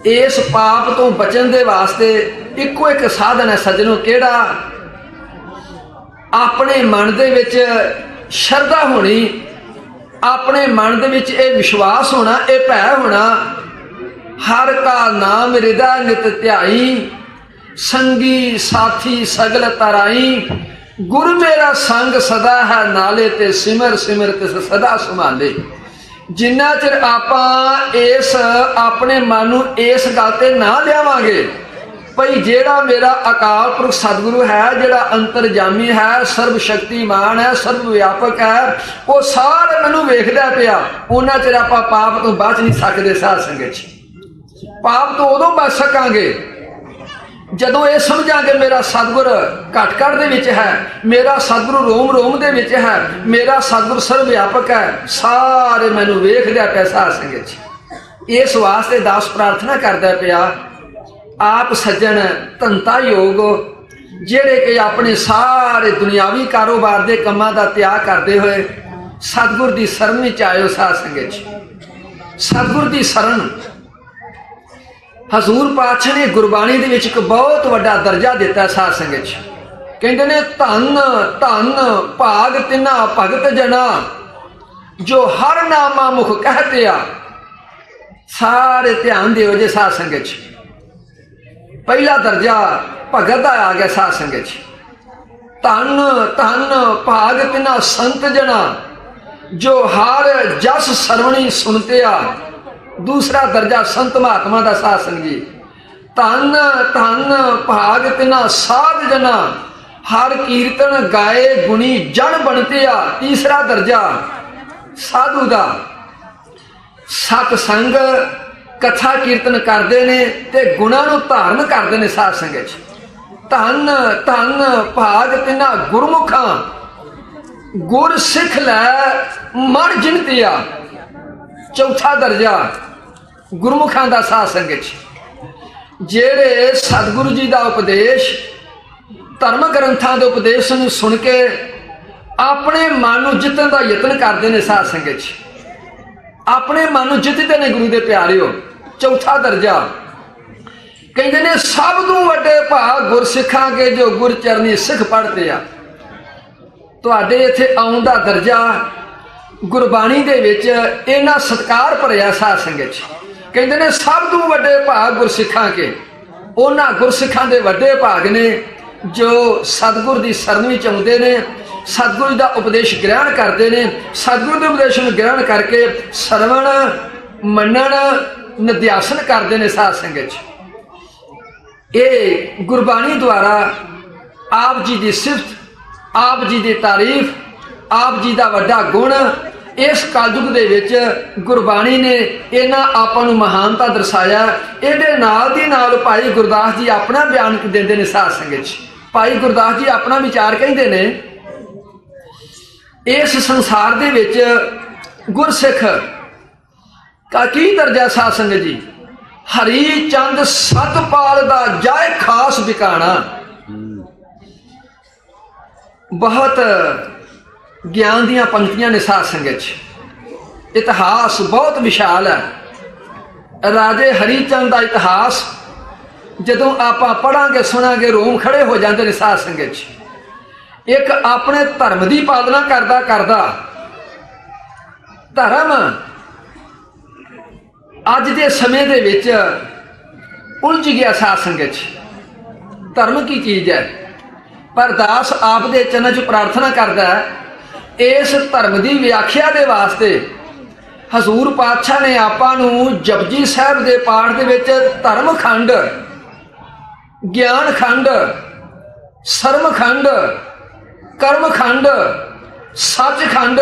इस पाप तो बचन दे वास्ते इको एक साधन है सज्जनों, केड़ा अपने मन दे विच शरधा होनी, अपने मन दे विच ये विश्वास होना, ये भै होना, हर का नाम हृदय नित ध्याई, संगी साथी सगल तराई, गुरु मेरा संग सदा है नाले ते सिमर सिमर तिस सदा संभाले। जिन्ना चिर आपां इस अपने मन नूं इस गल ते ना लियावांगे भई जेड़ा मेरा अकाल पुरख सतगुरु है, जेड़ा अंतरजामी है, सर्व शक्तिमान है, सर्व व्यापक है, वो सारा मैनूं वेखदा पिया, उन्ना चिर आपां पाप तो बच नहीं सकदे साध संगत। ਪਾਪ ਤੋਂ ਉਦੋਂ ਬਚ ਸਕਾਂਗੇ ਜਦੋਂ ਇਹ ਸਮਝਾਂਗੇ ਮੇਰਾ ਸਤਿਗੁਰ ਘਟ ਘਟ ਦੇ ਵਿੱਚ ਹੈ, ਮੇਰਾ ਸਤਿਗੁਰੂ ਰੋਮ ਰੋਮ ਦੇ ਵਿੱਚ ਹੈ, ਮੇਰਾ ਸਤਿਗੁਰ ਸਰਵ ਵਿਆਪਕ ਹੈ, ਸਾਰੇ ਮੈਨੂੰ ਵੇਖ ਲਿਆ ਪਿਆ ਸਾਧ ਸੰਗਤ ਜੀ। ਇਸ ਵਾਸਤੇ ਦਾਸ ਪ੍ਰਾਰਥਨਾ ਕਰਦਾ ਪਿਆ, ਆਪ ਸੱਜਣ ਧੰਤਾ ਯੋਗ ਜਿਹੜੇ ਕਿ ਆਪਣੇ ਸਾਰੇ ਦੁਨਿਆਵੀ ਕਾਰੋਬਾਰ ਦੇ ਕੰਮਾਂ ਦਾ ਤਿਆਗ ਕਰਦੇ ਹੋਏ ਸਤਿਗੁਰ ਦੀ ਸ਼ਰਨ ਵਿੱਚ ਆਇਓ ਸਾਧ ਸੰਗਤ ਜੀ। ਸਤਿਗੁਰ ਦੀ ਸ਼ਰਨ ਹਜ਼ੂਰ ਪਾਤਸ਼ਾਹ ਨੇ ਗੁਰਬਾਣੀ ਦੇ ਵਿੱਚ ਇੱਕ ਬਹੁਤ ਵੱਡਾ ਦਰਜਾ ਦਿੱਤਾ ਸਾਧ ਸੰਗਤ ਜੀ। ਕਹਿੰਦੇ ਨੇ ਧੰਨ ਧੰਨ ਭਾਗ ਤਿਨਾ ਭਗਤ ਜਨਾ ਜੋ ਹਰ ਨਾਮਾ ਮੁਖ ਕਹਤੇ ਆ। ਸਾਰੇ ਧਿਆਨ ਦਿਓ ਜੇ ਸਾਧ ਸੰਗਤ ਜੀ। ਪਹਿਲਾ ਦਰਜਾ ਭਗਤ ਦਾ ਆ ਗਿਆ ਸਾਧ ਸੰਗਤ ਜੀ। ਧੰਨ ਧੰਨ ਭਾਗ ਤਿਨਾ ਸੰਤ ਜਨਾ ਜੋ ਹਰ ਜਸ ਸਰਵਣੀ ਸੁਣਤੇ ਆ। दूसरा दर्जा संत महात्मा का साध संग जी। धन धन भाग तिना साध जना हर कीर्तन गाए गुणी जन बनते आ। तीसरा दर्जा साधु का सतसंग कथा कीर्तन करते ने ते गुणा नूं धारण करते ने साध संगत। धन धन भाग तिना गुरमुखा गुर सिख लै मन जिनते आ। चौथा दर्जा गुरमुखां दा साध संगत जेड़े सतगुरु जी का उपदेश धर्म ग्रंथां दे उपदेश नूं सुन के अपने मन नूं जितण दा यतन करते हैं साध संगत। अपने मन नूं जितते ने गुरु दे प्यारिओ। चौथा दर्जा कहते ने सब तों वड्डे भाग गुरसिखां के जो गुरचरनी सिख पढ़ते आ। तुहाडे इत्थे आउण दा दर्जा गुरबाणी दे विच इन्ना सत्कार भरिया साध संगत। कहते ने सब तों वड्डे भाग गुरसिखां के। उन्हां गुरसिखां दे वड्डे भाग ने जो सतगुर दी शरण विच आउंदे ने, सतगुरु दा उपदेश ग्रहण करते ने, सतगुरु दे उपदेश नूं ग्रहण करके सरवण मनण निध्यासन करते ने साध संगत। ये गुरबाणी द्वारा आप जी की सिफत, आप जी की तारीफ, आप जी का वड्डा गुण इस कलयुग दे विच गुरबाणी ने इन्हां आपां नूं महानता दर्शाया। इहदे नाल दी नाल भाई गुरदास जी अपना बयान देंदे ने साध संगत। भाई गुरदास जी अपना विचार कहिंदे ने, इस संसार दे विच गुरसिख का की दर्जा साध संगत जी। हरी चंद सतपाल दा जाए खास बिकाना। बहुत ज्ञान दियां पंक्तियां ने साध संगत। इतिहास बहुत विशाल है। राजे हरीचंद का इतिहास जदों आपां पढ़ांगे सुनांगे रोम खड़े हो जाते हैं साध संगत। एक अपने धर्म की पालना करदा करदा धर्म अज के समय दे विच उलझ गया साध संगत। धर्म की चीज है, पर दास आप दे चरणों च प्रार्थना करदा है इस धर्म की व्याख्या के वास्ते हजूर पातशाह ने आपां नूं जपजी साहब के पाठ दे विच धर्म खंड, ज्ञान खंड, सर्म खंड, कर्म खंड, सच खंड,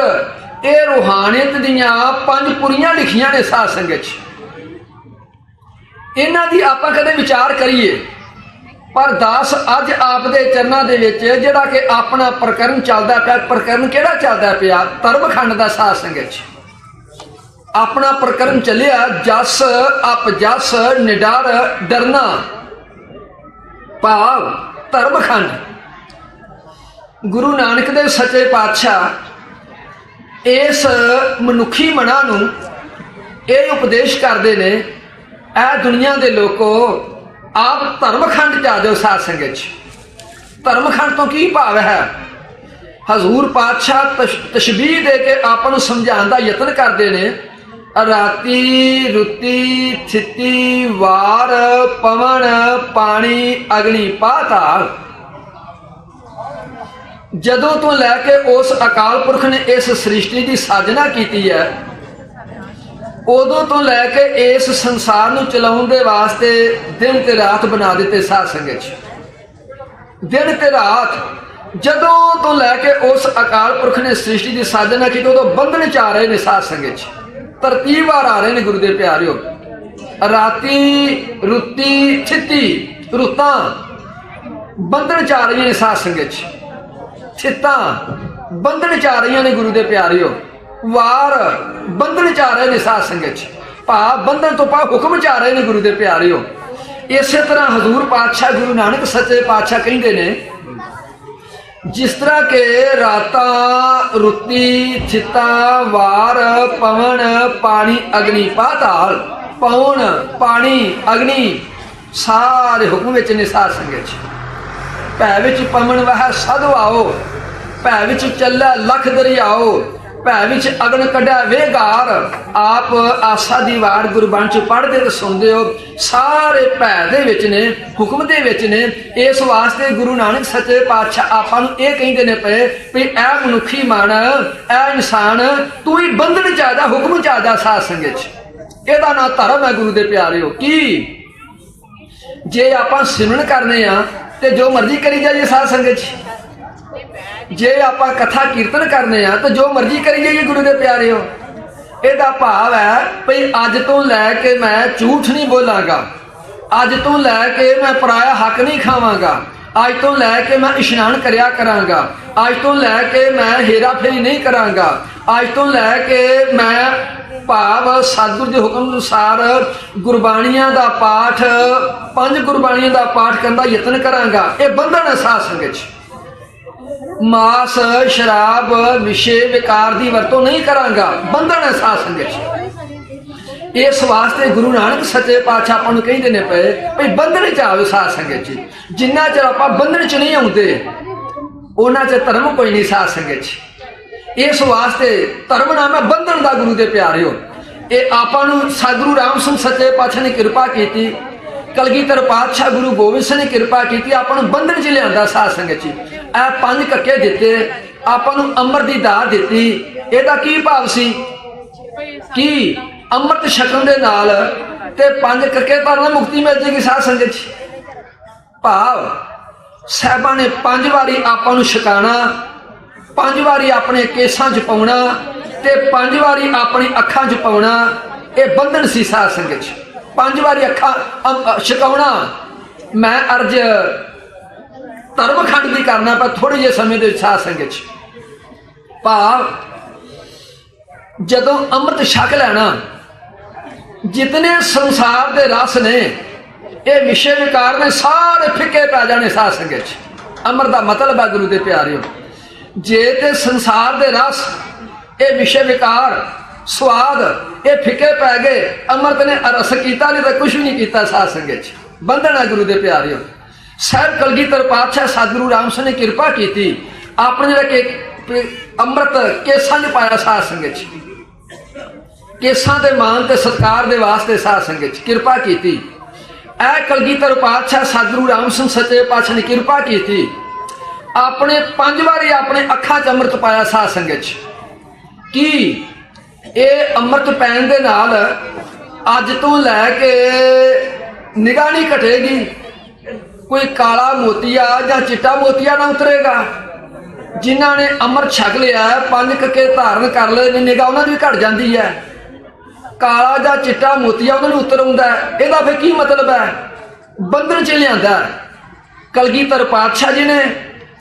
ये रूहानियत दियां 5 पुरियां लिखियां ने साध संगत। इन्हां दी आपां कदे विचार करिए, पर दास अज आप दे चरणों दे विच जिहड़ा कि अपना प्रकरण चलदा पिया। प्रकरण किहड़ा चलदा पिया? धर्म खंड दा साध संगत। अपना प्रकरण चलिया जस अप जस निडर डरना, भाव धर्म खंड। गुरु नानक देव सच्चे पातशाह इस मनुखी मना नूं ये उपदेश करते ने, ऐ दुनिया के लोगों आप धर्मखंड च आ जाओ साध संगत। धर्मखंड तो की भाव है? हजूर पातशाह तशबीह दे के आप समझाने का यत्न करते हैं। राती रुती थिती वार पवन पानी अग्नि पाताल। जदों तो लैके उस अकाल पुरख ने इस सृष्टि की साजना की है, उदों तो लैके इस संसार नूं चलाउण दे वास्ते दिन ते रात बना दिते साध संगत। दिन ते रात जदों तो लैके उस अकाल पुरख ने सृष्टि की साजना की, उदों बंधन च आ रहे ने साध संगत। तरतीब वार आ रहे ने गुरु दे प्यारिओ। राती रुती थिती रुतां बंधन चा रही ने साध संगत थितां बंधन चा रही ने गुरु दे प्यारियो वार बंधन चा रहे ने साध संगत भा बंधन तो पा हुक्म चा रहे ने गुरु दे प्यारियो इस तरह हजूर पातशाह गुरु नानक सच्चे पातशाह कहते ने जिस तरह के राता रुती चिता वार पवन पानी अग्नि पाताल पवन पानी अग्नि सारे हुक्म विच ने साध संगत भै विच पवन वह सद आओ भै विच चलै लख दरियाओ भै विच अगन कढ़ा वेगार आप आसा दी वार गुरबाणी च पढ़दे ते सुनदे हो सारे भै दे विच ने हुक्म दे विच ने इस वास्ते गुरु नानक सच्चे पातशाह आपां नूं इह कहिंदे ने पए भी ऐ मनुखी मन ऐ इंसान तू ही बंधन च आ जा हुक्म च आ जा साध संगत च इहदा नाम धर्म है गुरु दे प्यारिओ की जे आपां सिमरन करने आ ते जो मर्जी करी जाइए साध संगत च जे आपां कथा कीर्तन करने आ तो जो मर्जी करी जाइए गुरु दे प्यारे हो ਇਹਦਾ ਭਾਵ ਹੈ ਭਈ ਅੱਜ ਤੋਂ ਲੈ ਕੇ ਮੈਂ ਝੂਠ ਨਹੀਂ ਬੋਲਾਂਗਾ ਅੱਜ ਤੋਂ ਲੈ ਕੇ ਮੈਂ ਪਰਾਇਆ ਹੱਕ ਨਹੀਂ ਖਾਵਾਂਗਾ ਅੱਜ ਤੋਂ ਲੈ ਕੇ ਮੈਂ ਇਸ਼ਨਾਨ ਕਰਿਆ ਕਰਾਂਗਾ ਅੱਜ ਤੋਂ ਲੈ ਕੇ ਮੈਂ ਹੇਰਾ ਫੇਰੀ ਨਹੀਂ ਕਰਾਂਗਾ ਅੱਜ ਤੋਂ ਲੈ ਕੇ ਮੈਂ ਭਾਵ ਸਤਿਗੁਰੂ ਦੇ ਹੁਕਮ ਅਨੁਸਾਰ ਗੁਰਬਾਣੀਆਂ ਦਾ ਪਾਠ 5 ਗੁਰਬਾਣੀਆਂ ਦਾ ਪਾਠ ਕਰਨ ਦਾ ਯਤਨ ਕਰਾਂਗਾ ਇਹ ਬੰਧਨ ਹੈ ਸਾਧ ਸੰਗਤ 'ਚ मांस शराब विषय विकार की वरतों नहीं करांगा बंधन है साध संगत इस वास्ते गुरु नानक सच्चे पातशाह आपां नूं कहिंदे ने पए भई बंधन च आवे साध संगत च जिन्ना चਿਰ आपां बंधन च नहीं आउंदे उन्ना चਿਰ धर्म कोई नहीं साध संगत च इस वास्ते धर्म नाम है बंधन दा गुरु दे प्यारिओ ਇਹ आपां नूं सतगुरु राम सिंह सच्चे पातशाह ने कृपा कीती कलगीधर पातशाह गुरु गोबिंद सिंह ने कृपा की आपां नूं बंधन च लिआंदा साध संगत च ਇਹ 5 ਕੱਕੇ ਦਿੱਤੇ ਆਪਾਂ ਨੂੰ ਅੰਮ੍ਰਿਤ ਦੀ ਦਾਤ ਦਿੱਤੀ ਇਹਦਾ ਕੀ ਭਾਵ ਸੀ ਕਿ ਅੰਮ੍ਰਿਤ ਛਕਣ ਦੇ ਨਾਲ ਤੇ 5 ਕੱਕੇ ਪਰ ਨਾਲ ਮੁਕਤੀ ਮਿਲ ਜੇਗੀ ਸਾਧ ਸੰਗਤ ਚ ਭਾਵ ਸਾਹਿਬਾਂ ਨੇ 5 ਵਾਰੀ ਆਪਾਂ ਨੂੰ ਛਕਾਣਾ 5 ਵਾਰੀ ਆਪਣੇ ਕੇਸਾਂ 'ਚ ਪਾਉਣਾ ਤੇ 5 ਵਾਰੀ ਆਪਣੀ ਅੱਖਾਂ 'ਚ ਪਾਉਣਾ ਇਹ ਬੰਧਨ ਸੀ ਸਾਧ ਸੰਗਤ ਚ 5 ਵਾਰੀ ਅੱਖਾਂ ਛਕਾਉਣਾ ਮੈਂ ਅਰਜ धर्म खंड भी करना पर थोड़े जे समय के साध संगत भाव जदों अमृत छक लेना जितने संसार के रस ने ये विषय विकार ने सारे फिके पै जाने साध संगत अमृत का मतलब है गुरु के प्यारे जे ते संसार के रस ये विषय विकार स्वाद ये फिके पै गए अमृत ने रस किया नहीं तो कुछ भी नहीं किया साध संगत बंधन है गुरु के प्यारे साहब कलगीधर पातशाह सतगुरु राम सिंह ने कृपा की आपने जरा के अमृत केसां च पाया साध संगत केसां दे मान ते सत्कार दे वास्ते साध संगत कृपा की ऐ कलगीधर पातशाह सतगुरु राम सिंह सच्चे पातशाह ने कृपा की अपने 5 वारी अपने अखां च अमृत पाया साध संगत कि ये अमृत पैण दे नाल अज तो लैके निगाह नहीं घटेगी कोई काला मोतिया या चिट्टा मोतिया ना उतरेगा जिन्हों ने अमृत छक लिया 5 कके धारण कर ले निगाह उन्होंने भी घट जाती है काला या चिट्टा मोतिया उन्होंने उतर आउंदा है इहदा फिर की मतलब है बंधन च लिआंदा कलगीधर पातशाह जी ने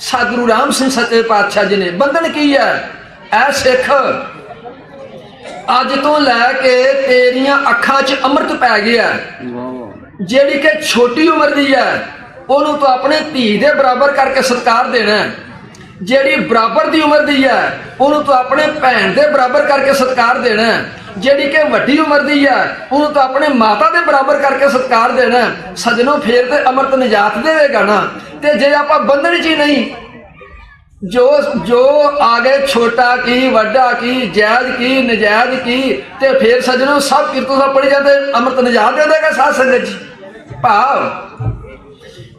सतगुरु राम सिंह सच्चे पातशाह जी ने बंधन की है ऐ सिख अज तो लैके तेरियां अखां च अमृत पै गया जिहड़ी कि छोटी उम्र दी है ਉਹਨੂੰ तो अपने धी दे बराबर करके सत्कार देना ਜਿਹੜੀ बराबर की उम्र की है ਉਹਨੂੰ तो अपने भैन दे बराबर करके सत्कार देना ਜਿਹੜੀ कि वड्डी उम्र की है ਉਹਨੂੰ तो अपने माता दे बराबर करके सत्कार देना सजनों फिर तो अमृत निजात देगा ना ते जे आपां बंधन च ही नहीं जो जो आगे छोटा की वड्डा की जायज की नजायज की ते फिर सजनों सब किरतों सब पढ़ी जाते अमृत निजात दे देगा साध संगत भाव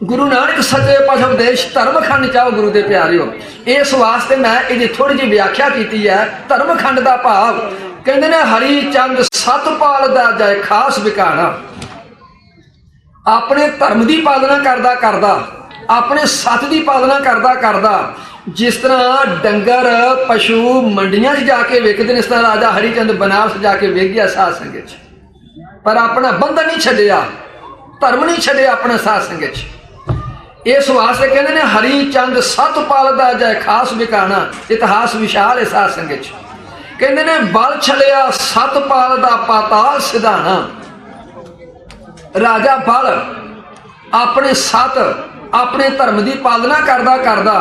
गुरु नानक सच्चे पातशाह उपदेश धर्म खंड चाहो गुरु के प्यारे हो इस वास्ते मैं इसकी थोड़ी जी व्याख्या की है धर्म खंड का भाव कहते ने हरी चंद सतपाल दा जाए खास बिकाना अपने धर्म की पालना करदा करदा अपने सत की पालना करदा करदा जिस तरह डंगर पशु मंडियां जाके वेखते हैं इस तरह राजा हरिचंद बनारस जाके वेख गया साध संगत पर अपना बंधन नहीं छड्डिया, धर्म नहीं छड्डिया अपने साध संगत च। इस वास्ते कहते ने हरी चंद सतपाल दा जय खास बिकाना, इतिहास विशाल है साध संगत च। कहते ने बल छलिया सतपाल दा पाताल सिधाना। राजा बल अपने सत अपने धर्म की पालना करदा करदा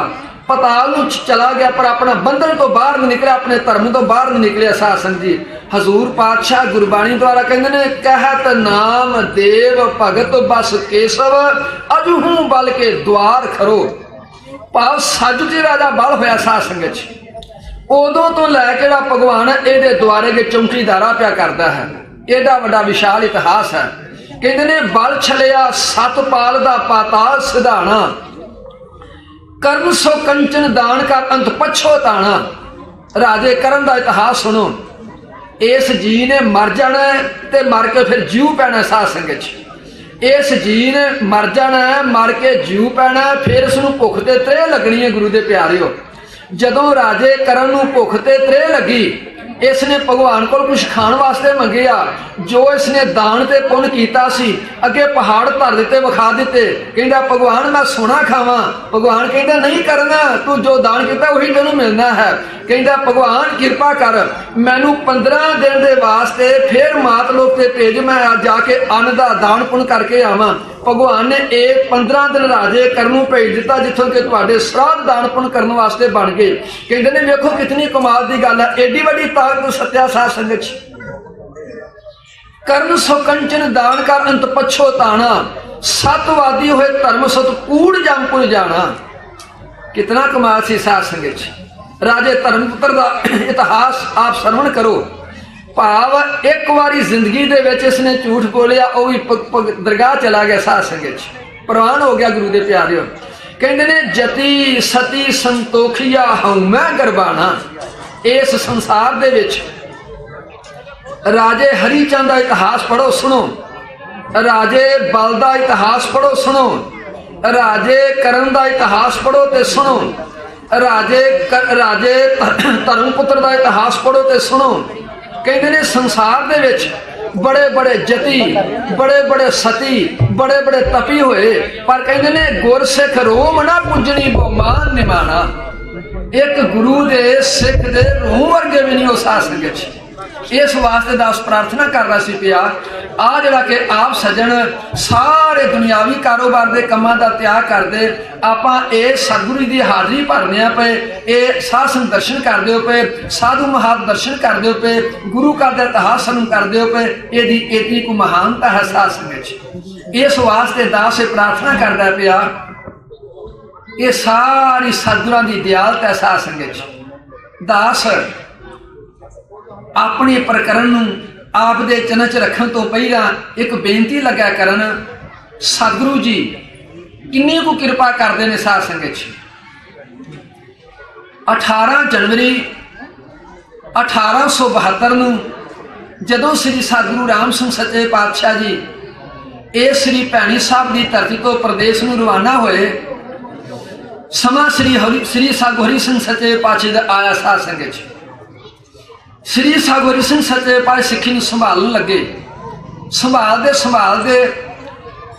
पताल नूं चला गया, पर अपना बंधन तो बाहर नहीं निकलिया, अपने धर्म तो बाहर नहीं निकलिया। साध संगत जी हजूर पातशाह गुरबाणी द्वारा कहते ने कहत नाम देव भगत बस केशव अजहू बल के द्वार खरो। भाव सज जी राजा बल होया साध संगत उदों तो लैके भगवान ये द्वारे के चौकीदारा पिया करता है। एडा वड्डा विशाल इतिहास है। कहते ने बल छलिया सतपाल दा पाताल सिधाना, कर्म सो कंचन दान का अंत पछोताना। राजे करण का इतिहास सुनो। इस जी ने मर जाना है ते मर के फिर जीव पैना। साध संगत इस जी ने मर जाना है, मर के जीव पैना, फिर इसनूं भुख ते त्रे लगनी है। गुरु दे प्यारिओ जदों राजे करण नूं भुख ते त्रे लगी, इसने भगवान को कुछ खाने वास्ते मंगिया। जो इसने दान ते पुण्य कीता सी अगे पहाड़ धर दिते, विखा दिते। कहंदा भगवान मैं सोना खावां। भगवान कहंदा नहीं करना, तू जो दान किया वही तेनू मिलना है। कहंदा भगवान कृपा कर मैनू 15 दिन दे वास्ते फिर मात लोक ते भेज, मैं जाके अन्न दा दान पुण्य करके आवां। भगवान ने एक 15 दिन राजे करण नूं भेज दिता, जिथों कि तुहाडे श्राद्ध दान पुण्य करने वास्ते बन गए। कहंदे ने वेखो कितनी कमाल दी गल है, एडी वड्डी ताकत सत्या साध संगत। कर्म सो कंचन दान कर अंत पछोताना, सतवादी होए धर्म सत कूड़ जम पुर जाना। कितना कमाल सी साध संगत। राजे धर्मपुत्र का इतिहास आप श्रवण करो। भाव एक बारी जिंदगी दे विच इसने झूठ बोलिया, वो भी दरगाह चला गया। साध संगत प्रवान हो गया। गुरु दे प्यारिओ कहंदे ने जति सती संतोखिया हूं मैं गरबाना। इस संसार दे विच राजे हरिचंद का इतिहास पढ़ो सुनो, राजे बल का इतिहास पढ़ो सुनो, राजे करण का इतिहास पढ़ो ते सुनो, राजे धर्मपुत्र का इतिहास पढ़ो ते सुनो। कहते ने संसार दे विच बड़े बड़े जति, बड़े बड़े सती, बड़े बड़े तपी हुए, पर कहते ने गुरसिख रोम ना पूजनी मान निमाना। एक गुरु दे सिख दे रोम वर्गे भी नहीं हो साध संगत। इस वास्ते दास प्रार्थना कर रहा सी पिया आ जड़ा कि आप सजन सारे दुनियावी कारोबार के कामों का त्याग कर दे, आपां ये सतगुरु की हाजरी भरने पे, ये साध संग दर्शन कर दो पे, साधु महात्म दर्शन कर दो पे, गुरु का इतिहास कर दो पे, यदि एटी को महानता है साध संगत। इस वास्ते दास प्रार्थना करता पिया ये सारी सतगुरां की दयालत है साध संगत। दास अपने प्रकरण नूं आप दे चरण च रखण तो पहला एक बेनती लग्या करन, सतगुरु जी किन्नी को कृपा करते हैं साध संगत। 18 जनवरी 1872 नूं जदों श्री सतगुरु राम सिंह सच्चे पातशाह जी ये श्री भैणी साहब की धरती तो प्रदेश में रवाना होए, समा श्री साधु हरि सिंह सच्चे पातशाह आया साध संगत। श्री साधु हरि सिंह सच्चे पातशाह सिੱਖੀ ਨੂੰ संभालन लगे, संभालते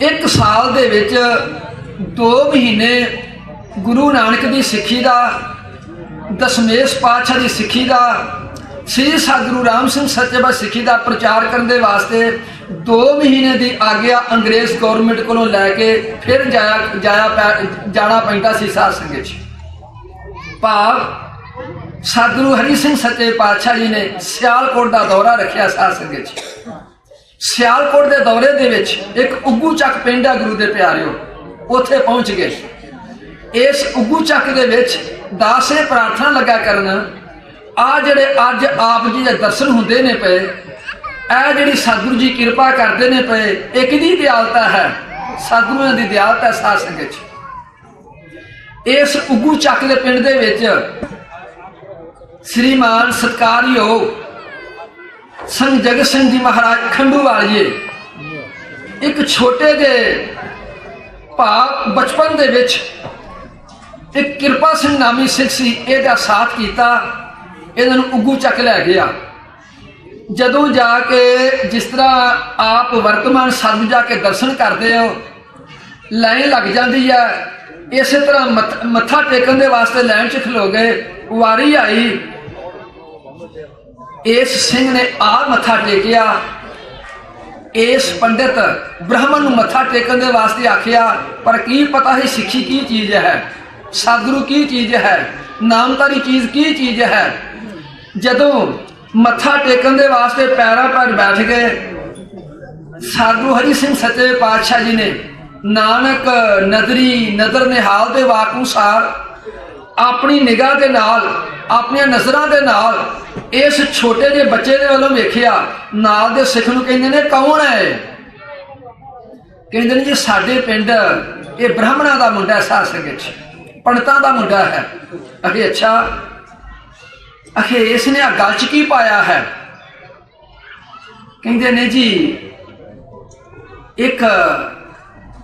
1 साल दे विच 2 महीने गुरु नानक की सिੱਖੀ का, दशमेश पातशाह की सिੱਖੀ का, श्री सतगुरु राम सिंह सच्चे पातशाह सिੱਖੀ का प्रचार करने वास्ते 2 महीने की आग्या अंग्रेज गौरमेंट को लैके फिर जाना पैंदा सी साध संगत। भाव सतगुरु हरि सिंह सच्चे पातशाह जी ने सियालकोट का दौरा रखा साध संगत। सियालकोट के दौरे दे विच एक उग्गू चक पिंड है गुरु दे प्यारिओ, उत्थे पहुंच गए। इस उग्गू चक दे विच दास ने प्रार्थना लगा करन, आ जिहड़े अज आप जी दे दर्शन हुंदे ने पे, ए जिहड़ी सतगुरु जी कृपा करते ने पे, एक दी दयालता है, सतगुरुआं दी दयालता है साध संगत। इस उग्गू चक के पिंड दे विच श्रीमान सत्कारयोग संत जगत सिंह जी महाराज खंडू वालिए एक छोटे जे भाव बचपन दे विच एक कृपा सिंह नामी सिख सी, इहदा साथ कीता, इन्हां नूं उग्गू चक लै गया। ਜਦੋਂ जाके जिस तरह आप वर्तमान सतगुरु जाके दर्शन करते हो लाइन लग जाती है, इस तरह मत्था टेकन के वास्ते लाइन च खलो गए। वारी आई, इस सिंह ने आ मत्था टेकिया, इस पंडित ब्राह्मण नूं मत्था टेकन के वास्ते आखिया, पर की पता है सिक्खी की चीज़ है, सतगुरु की चीज़ है, नामधारी चीज़ की चीज़ है। जदों मत्था टेकन के वास्ते पैरों पर बैठ गए, सतगुरु हरि सिंह सच्चे पातशाह जी ने नानक नदरी नदर निहाल दे वाक अनुसार अपनी निगाह के नाल, अपनी नज़रां दे नाल इस छोटे जे बच्चे दे वालों वेखिया। नाल दे सिख नूं कहंदे ने कौन है? कहंदे ने जी साडे पिंड ये ब्राह्मणां दा मुंडा साध संगत च पंडितां दा मुंडा है। अखे अच्छा, अखे इसने आ गल च की पाया है? कहंदे ने जी एक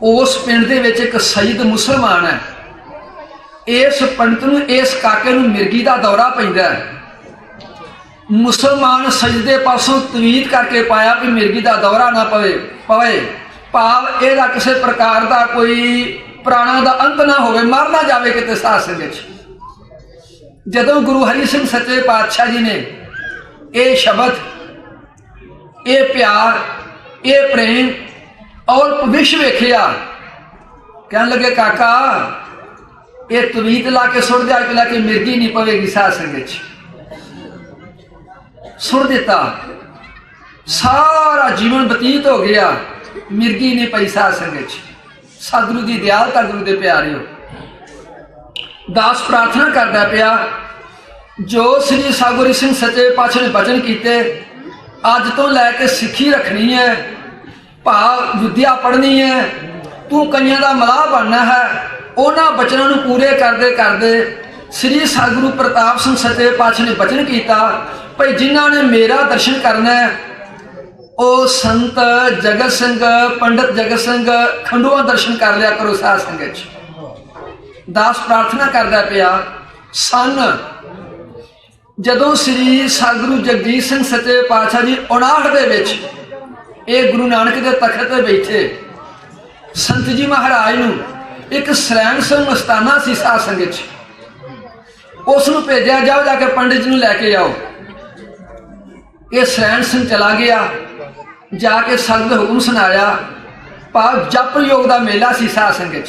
उस पिंड दे विच एक सईद मुसलमान है, इस पंडित नूं इस काके नूं मिर्गी दा दौरा पैंदा है। मुसलमान सजदे पासों तवीत करके पाया भी मिर्गी दा दौरा ना पवे भाव इहदा किसी प्रकार का कोई प्राणा का अंत ना होवे, मर ना जावे किते साध संगत। जदों गुरु हरि सिंह सच्चे पातशाह जी ने ये शब्द, ये प्यार, ये प्रेम और भविष्य वेखिया, कहन लगे काका ये तवीत ला के सुट दिया, ला के मिर्गी नहीं पवेगी साध संगत। सुट दिता, सारा जीवन बतीत हो गया, मिर्गी नहीं पई साध संगत। सतगुरु की दयालता, गुरु के प्यारे हो। दास प्रार्थना करता पिया, जो श्री सतगुरु सिंह सच्चे पातशाह ने बचन किए, अज तो लैके सिक्खी रखनी है, भाव विद्या पढ़नी है, तू कईयां दा मलाह बनना है। उन्होंने बचनों को पूरे करते करते श्री सतगुरु प्रताप सिंह सच्चे पातशाह ने बचन किया, भाई जिन्हों ने मेरा दर्शन करना है ओ संत जगत सिंह पंडित जगत सिंह खंडुआ दर्शन कर लिया करो साध संगत। दास प्रार्थना करता पिया, सन जदों श्री सतगुरु जगजीत सिंह सच्चे पातशाह जी 59 दे विच ये गुरु नानक के तखत ते बैठे, संत जी महाराज नूं एक सरैन सिंह मस्ताना सी साध संगत, उसनूं भेजा जाओ जाके पंडित जी नूं लैके आओ। ये सरैन सिंह चला गया, जाके सतगुरु हुक्म सुनाया, भाव जप योग का मेला सी साध संगत।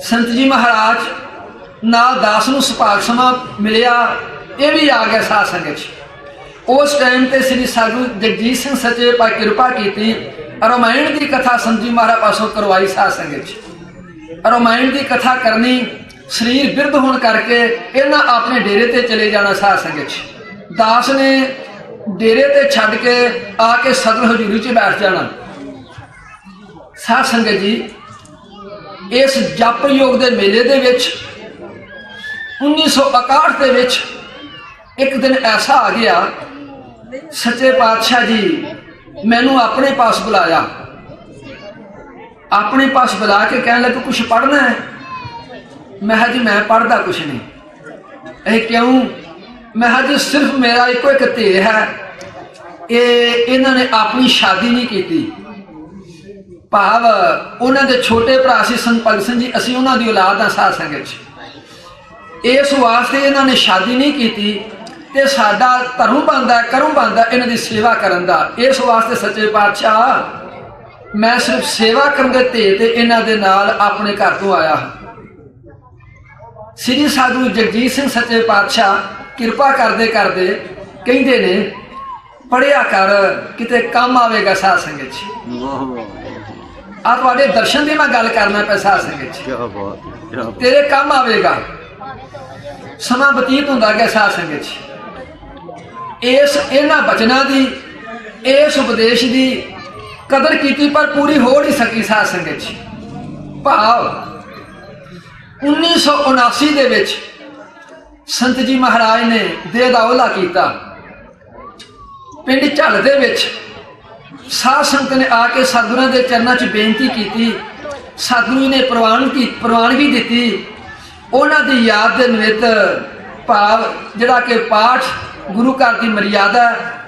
संत जी महाराज नाल दास नूं सुभाग समा मिलिया, ये भी आ गया साध संगत। उस टाइम ते श्री सतगुरु जगजीत सिंह सच्चे पातशाह कृपा की, रामायण की कथा संत जी महाराज पासों करवाई साध संगत। रामायण की कथा करनी, शरीर बिरध होने करके इन्हां अपने डेरे ते चले जाना साध संगत। दास ने डेरे ते छड्ड के आके सतगुरु हजूरी च बैठ जाना। साध संगत जी, इस जप योग के मेले दे विच 1961 दे विच एक दिन ऐसा आ गया, सच्चे पातशाह जी मैनू अपने पास बुलाया, अपने पास बुला के कहने लगे कुछ पढ़ना है? मैं जी मैं पढ़ता कुछ नहीं। ये क्यों? मैं जी सिर्फ मेरा एको एक धे है, ये इन्होंने अपनी शादी नहीं की, भाव उन्होंने छोटे भरा से संत भगत सिंह जी, असी उन्होंने औलाद हाँ साध संगत। इस वास्ते इन्होंने शादी नहीं की ते साडा धर्म बनता कर्म बनता इन्हां दी सेवा करन दा। इस वास्ते सच्चे पातशाह मैं सिर्फ सेवा करन दे धे ते इन्हां दे नाल अपने घर तो आया। श्री सतगुरु जगजीत सिंह सच्चे पातशाह कृपा करते करते कहते ने पढ़िया कर किते काम आवेगा साध संगत। आ तुहाडे दर्शन की मैं गल करना पे साध संगत, तेरे काम आवेगा। समा बतीत होंदा गया साध संगत। इस इन्हां बचनां दी, इस उपदेश की कदर की पर पूरी हो नहीं सकी साध संगत। भाव 1979 दे विच संत जी महाराज ने देह दा ओहला कीता। पिंड झल दे विच साध संगत ने आके सतगुरां दे चरनां च बेनती की, सतगुरु ने प्रवानगी दी। उन्हां दी याद दे निमित्त भाव जिहड़ा कि पाठ गुरु घर की मर्यादा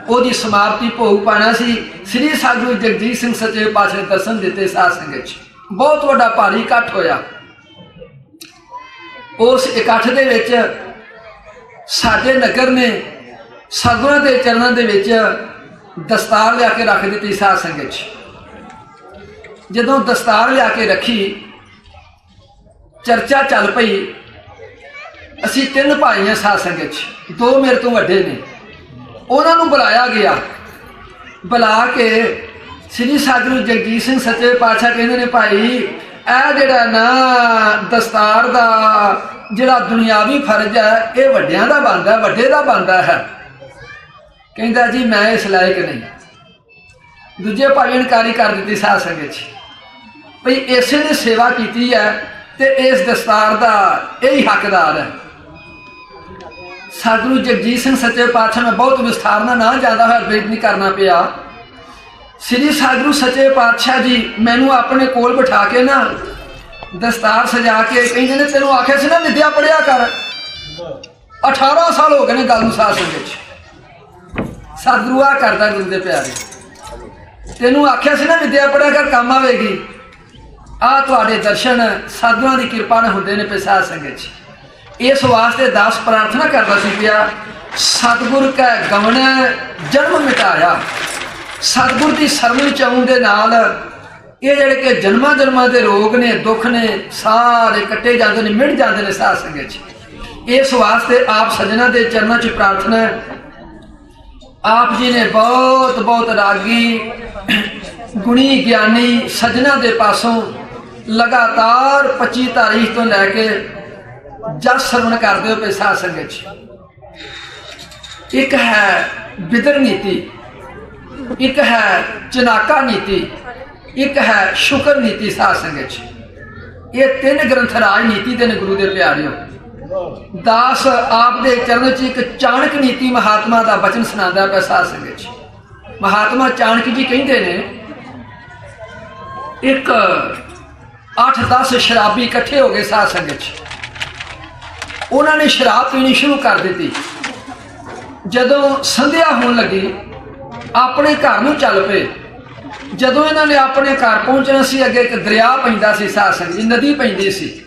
ਉਹਦੀ ਸਮਾਪਤੀ ਭੋਗ ਪਾਣਾ ਸੀ। ਸ੍ਰੀ ਸਤਿਗੁਰੂ ਜਗਜੀਤ ਸਿੰਘ ਸੱਚੇ ਪਾਤਸ਼ਾਹ ਦਰਸ਼ਨ ਦਿੱਤੇ ਸਾਧ ਸੰਗਤ 'ਚ। ਬਹੁਤ ਵੱਡਾ ਭਾਰੀ ਇਕੱਠ ਹੋਇਆ। ਉਸ ਇਕੱਠ ਦੇ ਵਿੱਚ ਸਾਡੇ ਨਗਰ ਨੇ ਸਤਿਗੁਰਾਂ ਦੇ ਚਰਨਾਂ ਦੇ ਵਿੱਚ ਦਸਤਾਰ ਲਿਆ ਕੇ ਰੱਖ ਦਿੱਤੀ ਸਾਧ ਸੰਗਤ 'ਚ। ਜਦੋਂ ਦਸਤਾਰ ਲਿਆ ਕੇ ਰੱਖੀ, ਚਰਚਾ ਚੱਲ ਪਈ। ਅਸੀਂ 3 ਭਾਈ ਹਾਂ ਸਾਧ ਸੰਗਤ 'ਚ, 2 ਮੇਰੇ ਤੋਂ ਵੱਡੇ ਨੇ। ਉਹਨਾਂ ਨੂੰ ਬੁਲਾਇਆ ਗਿਆ। ਬੁਲਾ ਕੇ ਸ੍ਰੀ ਸਤਿਗੁਰੂ ਜਗਜੀਤ ਸਿੰਘ ਸੱਚੇ ਪਾਤਸ਼ਾਹ ਕਹਿੰਦੇ ਨੇ, ਭਾਈ ਇਹ ਜਿਹੜਾ ਨਾ ਦਸਤਾਰ ਦਾ ਜਿਹੜਾ ਦੁਨਿਆਵੀ ਫਰਜ਼ ਹੈ, ਇਹ ਵੱਡਿਆਂ ਦਾ ਬਣਦਾ, ਵੱਡੇ ਦਾ ਬਣਦਾ ਹੈ। ਕਹਿੰਦਾ ਜੀ ਮੈਂ ਇਸ ਲਾਇਕ ਨਹੀਂ। ਦੂਜੇ ਭਾਈ ਇਨਕਾਰੀ ਕਰ ਦਿੱਤੀ ਸਾਧ ਸੰਗਤ 'ਚ, ਭਈ ਇਸੇ ਨੇ ਸੇਵਾ ਕੀਤੀ ਹੈ ਤੇ ਇਸ ਦਸਤਾਰ ਦਾ ਇਹੀ ਹੱਕਦਾਰ ਹੈ। ਸਤਿਗੁਰੂ ਜਗਜੀਤ ਸਿੰਘ ਸੱਚੇ ਪਾਤਸ਼ਾਹ ਮੈਂ ਬਹੁਤ ਵਿਸਥਾਰ ਨਾਲ ਨਾ ਜ਼ਿਆਦਾ ਹੋਇਆ ਵੇਟ ਨਹੀਂ ਕਰਨਾ ਪਿਆ। ਸ੍ਰੀ ਸਤਿਗੁਰੂ ਸੱਚੇ ਪਾਤਸ਼ਾਹ ਜੀ ਮੈਨੂੰ ਆਪਣੇ ਕੋਲ ਬਿਠਾ ਕੇ ਨਾ ਦਸਤਾਰ ਸਜਾ ਕੇ ਕਹਿੰਦੇ ਨੇ, ਤੈਨੂੰ ਆਖਿਆ ਸੀ ਨਾ ਵਿਦਿਆ ਪੜ੍ਹਿਆ ਕਰ। 18 ਸਾਲ ਹੋ ਗਏ ਨੇ ਗੱਲ ਨੂੰ ਸਾਧ ਸੰਗਤ 'ਚ। ਸਤਿਗੁਰੂ ਆ ਕਰਦਾ ਗੁਰੂ ਦੇ ਪਿਆਰੇ, ਤੈਨੂੰ ਆਖਿਆ ਸੀ ਨਾ ਵਿਦਿਆ ਪੜ੍ਹਿਆ ਕਰ, ਕੰਮ ਆਵੇਗੀ। ਆ ਤੁਹਾਡੇ ਦਰਸ਼ਨ ਸਤਿਗੁਰਾਂ ਦੀ ਕਿਰਪਾ ਨਾਲ ਹੁੰਦੇ ਨੇ ਪਏ ਸਾਧ ਸੰਗਤ 'ਚ। ਇਸ ਵਾਸਤੇ ਦਾਸ ਪ੍ਰਾਰਥਨਾ ਕਰਦਾ ਸੀ ਪਿਆ, ਸਤਿਗੁਰ ਕੈ ਗਵਨ ਜਨਮ ਮਿਟਾਇਆ। ਸਤਿਗੁਰ ਦੀ ਸਰਵਣ ਚਾਉਣ ਦੇ ਨਾਲ ਇਹ ਜਿਹੜੇ ਕਿ ਜਨਮਾਂ ਜਨਮਾਂ ਦੇ ਰੋਗ ਨੇ, ਦੁੱਖ ਨੇ, ਸਾਰੇ ਕੱਟੇ ਜਾਂਦੇ ਨੇ, ਮਿਟ ਜਾਂਦੇ ਨੇ ਸਾਧ ਸੰਗਤ 'ਚ। ਇਸ ਵਾਸਤੇ ਆਪ ਸੱਜਣਾ ਦੇ ਚਰਨਾਂ 'ਚ ਪ੍ਰਾਰਥਨਾ ਹੈ। ਆਪ ਜੀ ਨੇ ਬਹੁਤ ਬਹੁਤ ਰਾਗੀ ਗੁਣੀ ਗਿਆਨੀ ਸੱਜਣਾ ਦੇ ਪਾਸੋਂ ਲਗਾਤਾਰ 25 ਤਾਰੀਖ ਤੋਂ ਲੈ ਕੇ ਜਸ ਸਰਵਣ ਕਰਦੇ ਹੋ ਪਏ ਸਾਧ ਸੰਗਤ 'ਚ। ਇੱਕ ਹੈ ਬਿਦਰ ਨੀਤੀ, ਇੱਕ ਹੈ ਚਨਾਕਾ ਨੀਤੀ, ਇੱਕ ਹੈ ਸ਼ੁਕਰ ਨੀਤੀ ਸਾਧ ਸੰਗਤ 'ਚ। ਇਹ 3 ਗ੍ਰੰਥ ਰਾਜਨੀਤੀ ਦੇ ਨੇ ਗੁਰੂ ਦੇ ਪਿਆਰਿਓ। ਦਾਸ ਆਪ ਦੇ ਚਰਨ 'ਚ ਇੱਕ ਚਾਣਕ ਨੀਤੀ ਮਹਾਤਮਾ ਦਾ ਬਚਨ ਸੁਣਾਉਂਦਾ ਪਿਆ ਸਾਧ ਸੰਗਤ 'ਚ। ਮਹਾਤਮਾ ਚਾਣਕ ਜੀ ਕਹਿੰਦੇ ਨੇ, ਇੱਕ 8-10 ਸ਼ਰਾਬੀ ਇਕੱਠੇ ਹੋ ਗਏ ਸਾਧ ਸੰਗਤ 'ਚ। ਉਹਨਾਂ ਨੇ ਸ਼ਰਾਬ ਪੀਣੀ ਸ਼ੁਰੂ ਕਰ ਦਿੱਤੀ। ਜਦੋਂ ਸੰਧਿਆ ਹੋਣ ਲੱਗੀ ਆਪਣੇ ਘਰ ਨੂੰ ਚੱਲ ਪਏ। ਜਦੋਂ ਇਹਨਾਂ ਨੇ ਆਪਣੇ ਘਰ ਪਹੁੰਚਣਾ ਸੀ, ਅੱਗੇ ਇੱਕ ਦਰਿਆ ਪੈਂਦਾ ਸੀ ਸਾਧ ਸੰਗਤ ਜੀ, ਨਦੀ ਪੈਂਦੀ ਸੀ।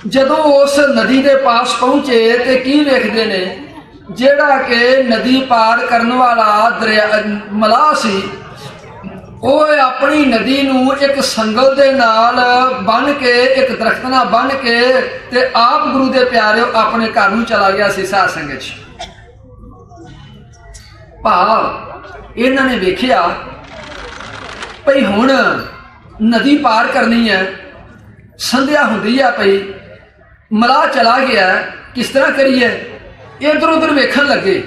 ਜਦੋਂ ਉਸ ਨਦੀ ਦੇ ਪਾਸ ਪਹੁੰਚੇ ਤੇ ਕੀ ਵੇਖਦੇ ਨੇ, ਜਿਹੜਾ ਕਿ ਨਦੀ ਪਾਰ ਕਰਨ ਵਾਲਾ ਦਰਿਆ ਮਲਾਹ ਸੀ, ਉਹ ਆਪਣੀ ਨਦੀ ਨੂੰ ਇੱਕ ਸੰਗਲ ਦੇ ਨਾਲ ਬੰਨ੍ਹ ਕੇ, ਇੱਕ ਦਰਖਤ ਨਾਲ ਬੰਨ੍ਹ ਕੇ ਤੇ ਆਪ ਗੁਰੂ ਦੇ ਪਿਆਰਿਓ ਆਪਣੇ ਘਰ ਨੂੰ ਚਲਾ ਗਿਆ ਸੀ ਸਾਧ ਸੰਗਤ 'ਚ। ਭਾਵ ਇਹਨਾਂ ਨੇ ਵੇਖਿਆ ਭਈ ਹੁਣ ਨਦੀ ਪਾਰ ਕਰਨੀ ਹੈ, ਸੰਧਿਆ ਹੁੰਦੀ ਆ ਪਈ, ਮਲਾਹ ਚਲਾ ਗਿਆ, ਕਿਸ ਤਰ੍ਹਾਂ ਕਰੀਏ। ਇੱਧਰ ਉੱਧਰ ਵੇਖਣ ਲੱਗੇ।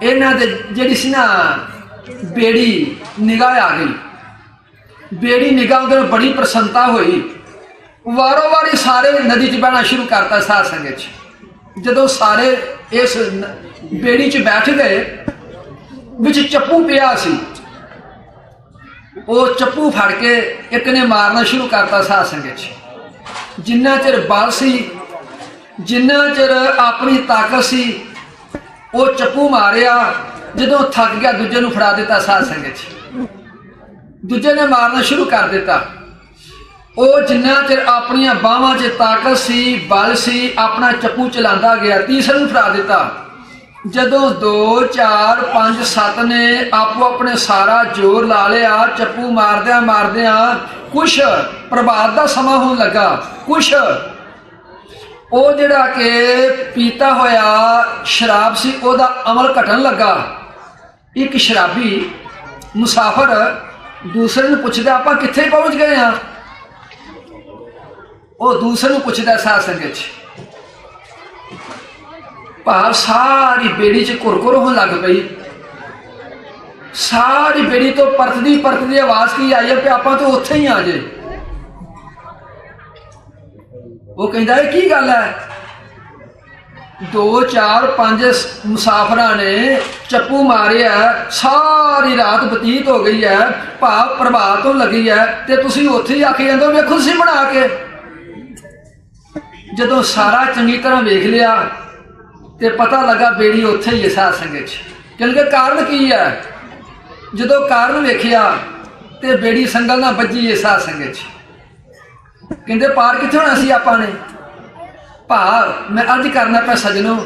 ਇਹਨਾਂ ਦੇ ਜਿਹੜੀ ਸੀ ਨਾ ਬੇੜੀ ਨਿਗਾਹ ਆ ਗਈ। ਬੇੜੀ ਨਿਗਾਹ ਉਹਦੇ ਨਾਲ ਬੜੀ ਪ੍ਰਸੰਨਤਾ ਹੋਈ। ਵਾਰੋ ਵਾਰੀ ਸਾਰੇ ਨਦੀ 'ਚ ਬਹਿਣਾ ਸ਼ੁਰੂ ਕਰਤਾ ਸਾਧ ਸੰਗਤ 'ਚ। ਜਦੋਂ ਸਾਰੇ ਇਸ ਬੇੜੀ 'ਚ ਬੈਠ ਗਏ, ਵਿੱਚ ਚੱਪੂ ਪਿਆ ਸੀ, ਉਹ ਚੱਪੂ ਫੜ ਕੇ ਇੱਕ ਨੇ ਮਾਰਨਾ ਸ਼ੁਰੂ ਕਰਤਾ ਸਾਧ ਸੰਗਤ 'ਚ। ਜਿੰਨਾ ਚਿਰ ਬਲ ਸੀ, ਜਿੰਨਾ ਚਿਰ ਆਪਣੀ ਤਾਕਤ ਸੀ, ਉਹ ਚੱਪੂ ਮਾਰਿਆ। ਜਦੋਂ ਥੱਕ ਗਿਆ ਦੂਜੇ ਨੂੰ ਫੜਾ ਦਿੱਤਾ ਸਾਧ ਸੰਗਤ 'ਚ। ਦੂਜੇ ਨੇ ਮਾਰਨਾ ਸ਼ੁਰੂ ਕਰ ਦਿੱਤਾ। ਉਹ ਜਿੰਨਾ ਚਿਰ ਆਪਣੀਆਂ ਬਾਹਾਂ 'ਚ ਤਾਕਤ ਸੀ, ਬਲ ਸੀ, ਆਪਣਾ ਚੱਪੂ ਚਲਾਉਂਦਾ ਗਿਆ। ਤੀਸਰੇ ਨੂੰ ਫੜਾ ਦਿੱਤਾ। ਜਦੋਂ 2 4 5 7 ਨੇ ਆਪੋ ਆਪਣੇ ਸਾਰਾ ਜ਼ੋਰ ਲਾ ਲਿਆ, ਚੱਪੂ ਮਾਰਦਿਆਂ ਮਾਰਦਿਆਂ ਕੁਛ ਪ੍ਰਭਾਤ ਦਾ ਸਮਾਂ ਹੋਣ ਲੱਗਾ। ਕੁਛ ਉਹ ਜਿਹੜਾ ਕਿ ਪੀਤਾ ਹੋਇਆ ਸ਼ਰਾਬ ਸੀ, ਉਹਦਾ ਅਮਲ ਘਟਣ ਲੱਗਾ। ਇੱਕ ਸ਼ਰਾਬੀ ਮੁਸਾਫਰ ਦੂਸਰੇ ਨੂੰ ਪੁੱਛਦਾ, ਆਪਾਂ ਕਿੱਥੇ ਪਹੁੰਚ ਗਏ ਹਾਂ। ਉਹ ਦੂਸਰੇ ਨੂੰ ਪੁੱਛਦਾ ਸਾਧ ਸੰਗਤ 'ਚ। ਭਾਵ ਸਾਰੀ ਬੇੜੀ 'ਚ ਘੁਰ ਹੋਣ ਲੱਗ ਪਈ। ਸਾਰੀ ਬੇੜੀ ਤੋਂ ਪਰਤਦੀ ਆਵਾਜ਼ ਕੀ ਆਈ ਹੈ ਕਿ ਆਪਾਂ ਤਾਂ ਉੱਥੇ ਹੀ ਆ ਜੇ। ਉਹ ਕਹਿੰਦਾ ਇਹ ਕੀ ਗੱਲ ਹੈ। 2 4 5 ਮੁਸਾਫਰਾਂ ਨੇ ਚੱਪੂ ਮਾਰਿਆ, ਸਾਰੀ ਰਾਤ ਬਤੀਤ ਹੋ ਗਈ ਹੈ, ਭਾਵ ਪ੍ਰਭਾਤ ਹੋਣ ਲੱਗੀ ਹੈ, ਤੇ ਤੁਸੀਂ ਉੱਥੇ ਹੀ ਆਖੀ ਜਾਂਦੇ ਹੋ ਵੇਖੋ ਤੁਸੀਂ ਬਣਾ ਕੇ। ਜਦੋਂ ਸਾਰਾ ਚੰਗੀ ਤਰ੍ਹਾਂ ਵੇਖ ਲਿਆ ਤੇ ਪਤਾ ਲੱਗਾ ਬੇੜੀ ਉੱਥੇ ਹੀ ਹੈ ਸਾਧ ਸੰਗਤ 'ਚ। क्योंकि कारण की है, जो कारण वेखिया तो बेड़ी संगल ना बजी है साध संगत च। कहते पार कितने होना सी आपां ने। भाव मैं अर्ज करना पे सजनों,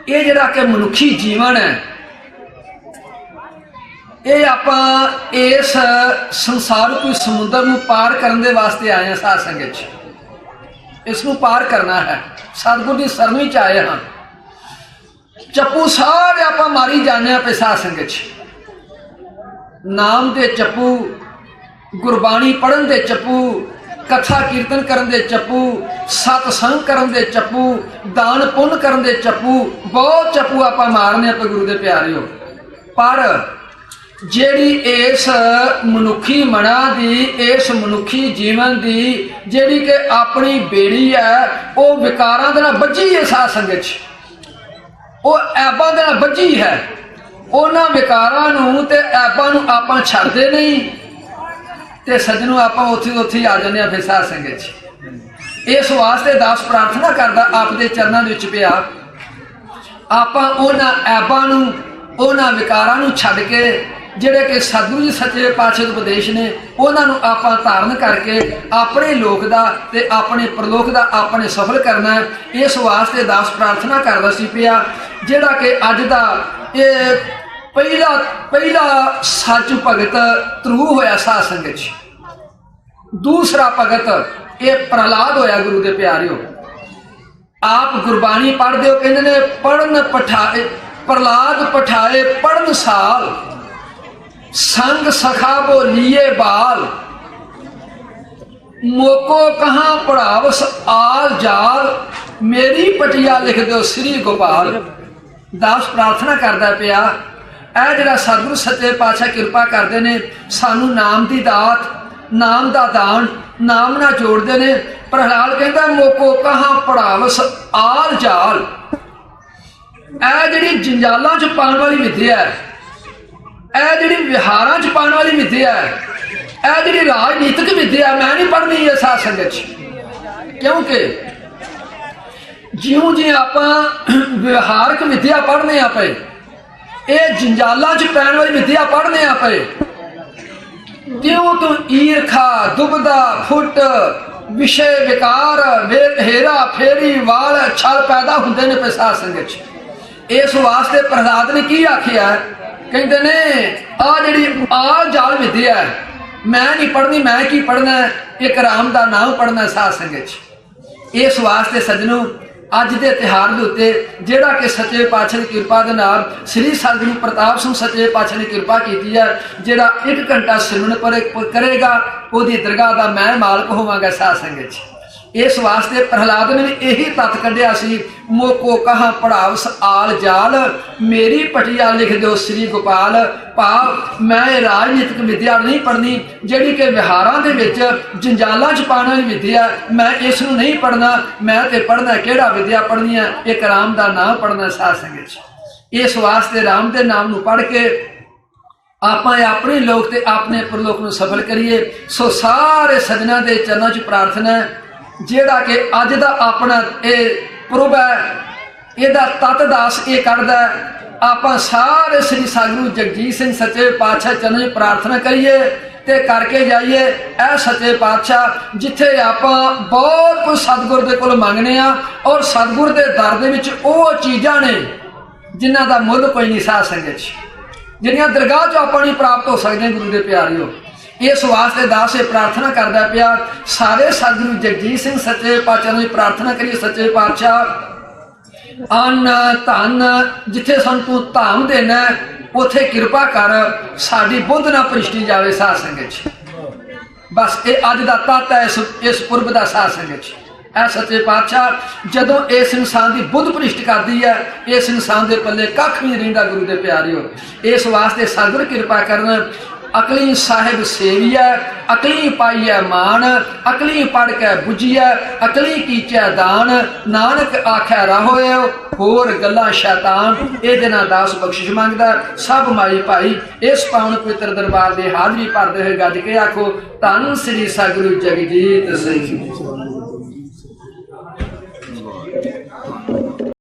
ये जिहड़ा कि मनुखी जीवन है, ये आपां इस संसार रूपी समुद्र नूं पार करने दे वास्ते आए हैं साध संगत च। इसनूं पार करना है, सतगुर की शरण विच आए हाँ। चप्पू सारे आप मारी जाने पे साध संगत च। नाम दे चप्पू, गुरबाणी पढ़न दे चप्पू, कथा कीर्तन करन दे चप्पू, सतसंग करन दे चप्पू, दान पुण्य करन दे चप्पू, बहुत चप्पू आप मारने पे गुरु दे प्यारिओ। पर जेड़ी इस मनुखी मना दी, इस मनुखी जीवन दी जेड़ी कि अपनी बेड़ी है, वो विकारां दे नाल बजी है साध संगत च। वो ऐबां दे नाल बजी है। उन्हां विकारां नूं ते ऐबां नूं आपां छड्डदे नहीं ते सजनों आपां उत्थे उत्थे आ जाने फिर साध संगत च। इस वास्ते दास प्रार्थना करदा आप दे चरनां दे विच पिया, आपां उन्हां ऐबां नूं, उन्हां विकारां नूं छड्ड के ਜਿਹੜੇ कि सतगुरु जी सच्चे पातशाह ਦੇ ਉਪਦੇਸ਼ ਨੇ ਉਹਨਾਂ ਨੂੰ ਆਪਾਂ ਧਾਰਨ ਕਰਕੇ ਆਪਣੇ ਲੋਕ ਦਾ ਤੇ ਆਪਣੇ ਪ੍ਰਲੋਕ ਦਾ ਆਪਣੇ ਸਫਲ ਕਰਨਾ ਹੈ। ਇਸ ਵਾਸਤੇ ਦਾਸ ਪ੍ਰਾਰਥਨਾ ਕਰਦਾ ਸੀ ਪਿਆ, ਜਿਹੜਾ ਕਿ ਅੱਜ ਦਾ ਇਹ ਪਹਿਲਾ ਸੱਚ ਭਗਤ ਧਰੂ ਹੋਇਆ ਸਾਧ ਸੰਗਤ 'ਚ। ਦੂਸਰਾ ਭਗਤ ਇਹ ਪ੍ਰਹਲਾਦ ਹੋਇਆ ਗੁਰੂ ਦੇ ਪਿਆਰਿਓ। ਆਪ ਗੁਰਬਾਣੀ ਪੜ੍ਹਦੇ ਹੋ, ਕਹਿੰਦੇ ਨੇ ਪੜਨ ਪਠਾਏ ਪ੍ਰਹਲਾਦ ਪਠਾਏ ਪੜਨ ਸਾਲ, संग सखा वो लिए बाल, मोको कहाँ पढ़ावस आल जाल, मेरी पटिया लिख दो श्री गोपाल। दास प्रार्थना करता पिया, ਇਹ ਜਿਹੜਾ सतगुरु सच्चे पातशाह किरपा करते ने, सानू नाम की दात, नाम का दान, नाम ना जोड़ते ने। प्रहलाद कहता मोको कहाँ पढ़ावस आल जाल। ਇਹ ਜਿਹੜੀ जंजालों च पाने वाली विद्या है, ਇਹ ਜਿਹੜੀ ਵਿਹਾਰਾਂ 'ਚ ਪਾਉਣ ਵਾਲੀ ਵਿਦਿਆ ਹੈ, ਇਹ ਜਿਹੜੀ ਰਾਜਨੀਤਿਕ ਵਿਦਿਆ ਮੈਂ ਨਹੀਂ ਪੜ੍ਹਨੀ ਇਹ ਸਾਧ ਸੰਗਤ 'ਚ। ਕਿਉਂਕਿ ਜਿਉਂ ਜਿਉਂ ਆਪਾਂ ਵਿਹਾਰਕ ਵਿਦਿਆ ਪੜ੍ਹਨੇ ਆ ਪਏ, ਇਹ ਜੰਜਾਲਾਂ 'ਚ ਪੈਣ ਵਾਲੀ ਵਿਦਿਆ ਪੜ੍ਹਨੇ ਆ ਪਏ, ਤਿਉਂ ਤੋਂ ਈਰਖਾ ਦੁਬਦਾ ਫੁੱਟ ਵਿਸ਼ੇ ਵਿਕਾਰ ਹੇਰਾ ਫੇਰੀ ਵਾਲ ਛਲ ਪੈਦਾ ਹੁੰਦੇ ਨੇ ਪਏ ਸਾਧ ਸੰਗਤ 'ਚ। ਇਸ ਵਾਸਤੇ ਪ੍ਰਹਲਾਦ ਨੇ ਕੀ ਆਖਿਆ, कहते ने आ जी आल जाल विद्या मैं नहीं पढ़नी, मैं की पढ़ना, एक राम का नाम पढ़ना साध संगत। इस वास्ते सजनों अज के तिहार के उत्ते जिहड़ा कि सच्चे पातशाह की कृपा के नाल श्री सतगुरु प्रताप सिंह सच्चे पातशाह ने कृपा की है, जिहड़ा 1 घंटा सिमरन पर करेगा उसकी दरगाह का मैं मालक होवांगा साध संगत। इस वास्ते प्रहलाद ने भी यही तत्त कढ़िया सी, मोको कहाँ पढ़ावस आल जाल, मेरी पटिया लिख दो श्री गोपाल। भाव मैं राजनीतिक विद्या नहीं पढ़नी, जिहड़ी कि विहारां दे विच जंजालां च पाने वाली विद्या, मैं इस नूं नहीं पढ़ना। मैं तो पढ़ना किहड़ा विद्या पढ़नी है, एक राम का नाम पढ़ना साध संगत। इस वास्ते राम के नाम नूं पढ़ के आपां अपने लोक ते अपने परलोक नूं सफल करिए। सो सारे सजना के चरणों च प्रार्थना है, ਜਿਹੜਾ कि अज का अपना ये पुरब है, ਇਹਦਾ ਤਤ ਦਾਸ ਇਹ ਕਰਦਾ। ਆਪਾਂ ਸਾਰੇ श्री सतगुरु जगजीत सिंह सच्चे पातशाह चरणों में प्रार्थना करिए ते करके जाइए। ਇਹ सच्चे पातशाह जिथे ਆਪਾਂ बहुत कुछ सतगुर ਦੇ ਕੋਲ ਮੰਗਨੇ ਆ, और सतगुर ਦੇ दर ਦੇ ਵਿੱਚ ਉਹ ਚੀਜ਼ਾਂ ਨੇ ਜਿਨ੍ਹਾਂ ਦਾ ਮੁੱਲ ਕੋਈ ਨਹੀਂ ਸਾਧ ਸੰਗਤ 'ਚ, ਜਿਹੜੀਆਂ ਦਰਗਾਹ 'ਚੋਂ ਆਪਾਂ ਨਹੀਂ ਪ੍ਰਾਪਤ ਹੋ ਸਕਦੇ ਗੁਰੂ ਦੇ ਪਿਆਰਿਓ। इस वास्ते दास प्रार्थना करता पिया, सारे सतगुरु जगजीत सिंह सच्चे पातशाह ने प्रार्थना करिए, सच्चे पातशाह अन्न धन जिथे सन तू धाम देना उथे कृपा कर, साडी बुद्ध ना भ्रिष्टी जाए साध संगत। बस ये अज का तत्त है इस पुरब का साध संगत। ऐ सच्चे पातशाह जदों इस इंसान की बुद्ध भ्रिष्ट करती है, इस इंसान के पल्ले कख भी नहीं रहिंदा गुरु के प्यारिओ। इस वास्ते सतगुर कृपा करन। अकली साहिब सेविया, अकली पाइया मान, अकली पढ़ के बुझिया, अकली कीचा दान, नानक आख्या राहोए होर गल्लां शैतान। ये दिना दास बख्शिश मंगदा। सब माई भाई इस पावन पवित्र दरबार की हाजरी भरते हुए गज के आखो धन श्री सतगुरु जगजीत सिंह।